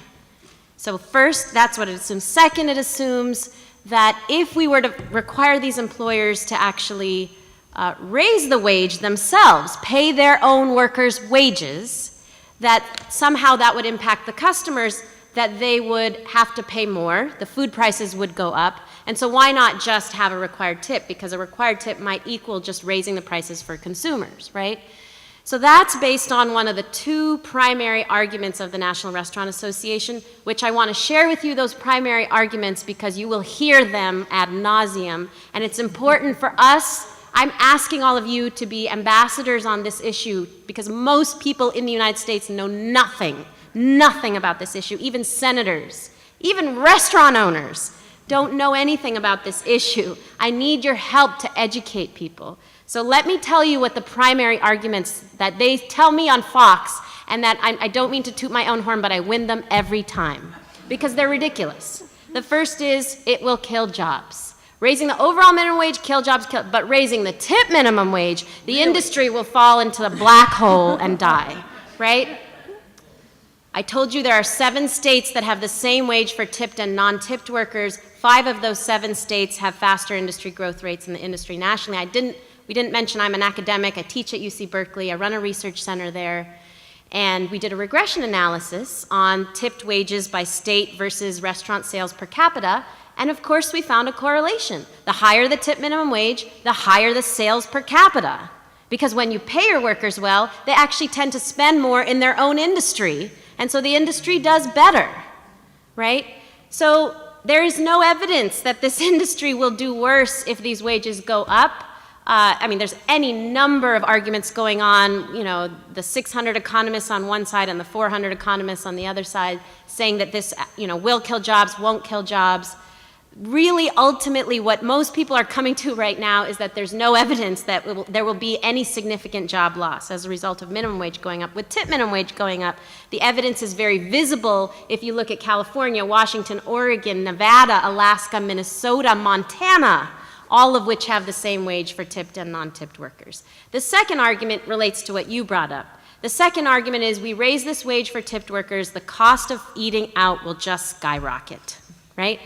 S6: So first, that's what it assumes. Second, it assumes that if we were to require these employers to actually raise the wage themselves, pay their own workers' wages, that somehow that would impact the customers, that they would have to pay more, the food prices would go up, and so why not just have a required tip? Because a required tip might equal just raising the prices for consumers, right? So that's based on one of the 2 primary arguments of the National Restaurant Association, which I want to share with you those primary arguments because you will hear them ad nauseum, and it's important for us. I'm asking all of you to be ambassadors on this issue because most people in the United States know nothing about this issue. Even senators, even restaurant owners don't know anything about this issue. I need your help to educate people. So let me tell you what the primary arguments that they tell me on Fox, and that I don't mean to toot my own horn, but I win them every time because they're ridiculous. The first is it will kill jobs. Raising the overall minimum wage, kill jobs, but raising the tip minimum wage, the industry will fall into the black hole and die, right? I told you there are 7 states that have the same wage for tipped and non-tipped workers. 5 of those 7 states have faster industry growth rates in the industry nationally. We didn't mention I'm an academic. I teach at UC Berkeley. I run a research center there. And we did a regression analysis on tipped wages by state versus restaurant sales per capita. And of course, we found a correlation. The higher the tip minimum wage, the higher the sales per capita. Because when you pay your workers well, they actually tend to spend more in their own industry. And so the industry does better, right? So there is no evidence that this industry will do worse if these wages go up. There's any number of arguments going on, the 600 economists on one side and the 400 economists on the other side saying that this, will kill jobs, won't kill jobs. Really, ultimately, what most people are coming to right now is that there's no evidence that there will be any significant job loss as a result of minimum wage going up. With tip minimum wage going up, the evidence is very visible if you look at California, Washington, Oregon, Nevada, Alaska, Minnesota, Montana. all of which have the same wage for tipped and non-tipped workers. The second argument relates to what you brought up. The second argument is we raise this wage for tipped workers, the cost of eating out will just skyrocket, right?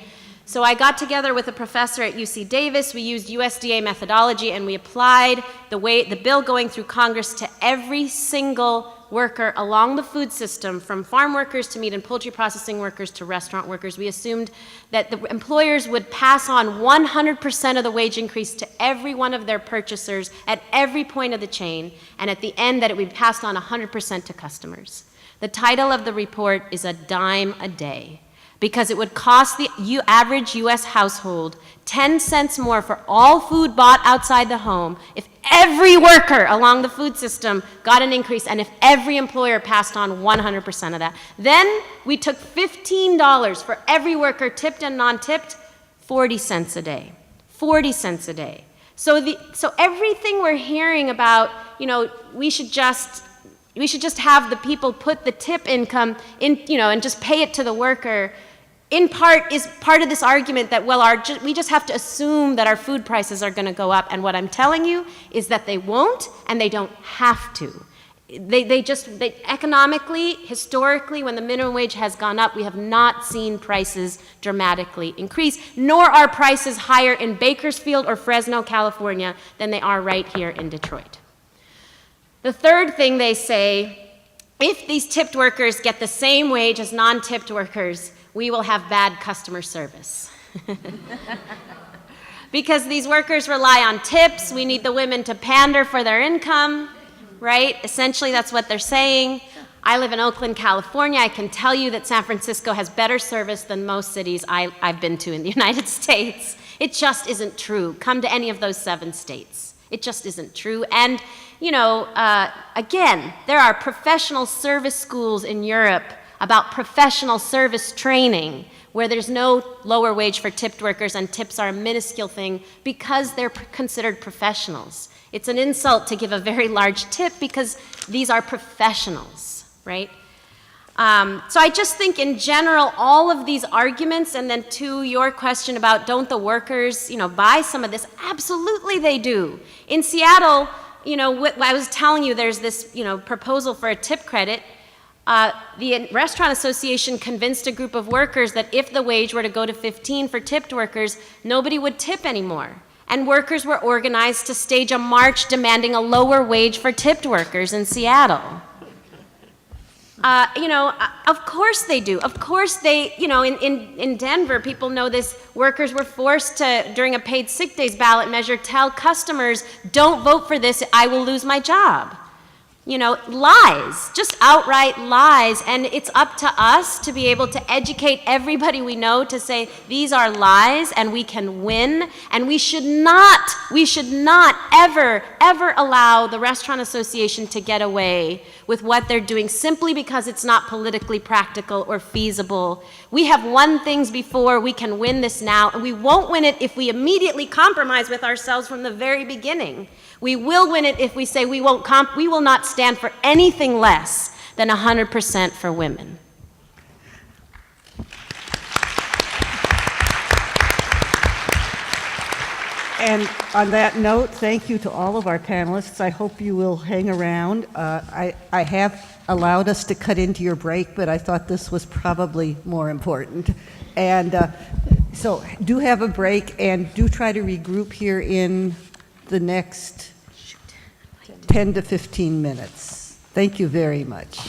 S6: So I got together with a professor at UC Davis, we used USDA methodology, and we applied the bill going through Congress to every single worker along the food system, from farm workers to meat and poultry processing workers to restaurant workers. We assumed that the employers would pass on 100% of the wage increase to every one of their purchasers at every point of the chain, and at the end that it would be passed on 100% to customers. The title of the report is A Dime a Day, because it would cost the average U.S. household 10 cents more for all food bought outside the home if every worker along the food system got an increase and if every employer passed on 100% of that. Then we took $15 for every worker, tipped and non-tipped, 40 cents a day. 40 cents a day. So everything we're hearing about, we should just have the people put the tip income in, and just pay it to the worker, in part is part of this argument that, we just have to assume that our food prices are going to go up. And what I'm telling you is that they won't, and they don't have to. They economically, historically, when the minimum wage has gone up, we have not seen prices dramatically increase, nor are prices higher in Bakersfield or Fresno, California, than they are right here in Detroit. The third thing they say, if these tipped workers get the same wage as non-tipped workers, we will have bad customer service. Because these workers rely on tips, we need the women to pander for their income, right? Essentially, that's what they're saying. I live in Oakland, California. I can tell you that San Francisco has better service than most cities I've been to in the United States. It just isn't true. Come to any of those 7 states. It just isn't true. And, again, there are professional service schools in Europe about professional service training where there's no lower wage for tipped workers and tips are a minuscule thing because they're considered professionals. It's an insult to give a very large tip because these are professionals, right? So I just think in general, all of these arguments, and then to your question about don't the workers, buy some of this, absolutely they do. In Seattle, what I was telling you, there's this, proposal for a tip credit. The Restaurant Association convinced a group of workers that if the wage were to go to 15 for tipped workers, nobody would tip anymore. And workers were organized to stage a march demanding a lower wage for tipped workers in Seattle. Of course they do. Of course they, in Denver, people know this, workers were forced to, during a paid sick days ballot measure, tell customers, don't vote for this, I will lose my job. Lies, just outright lies, and it's up to us to be able to educate everybody we know to say these are lies and we can win, and we should not ever allow the Restaurant Association to get away with what they're doing simply because it's not politically practical or feasible. We have won things before, we can win this now, and we won't win it if we immediately compromise with ourselves from the very beginning. We will win it if we say we will not stand for anything less than 100% for women.
S2: And on that note, thank you to all of our panelists. I hope you will hang around. I have allowed us to cut into your break, but I thought this was probably more important. And so do have a break and do try to regroup here in the next 10 to 15 minutes. Thank you very much.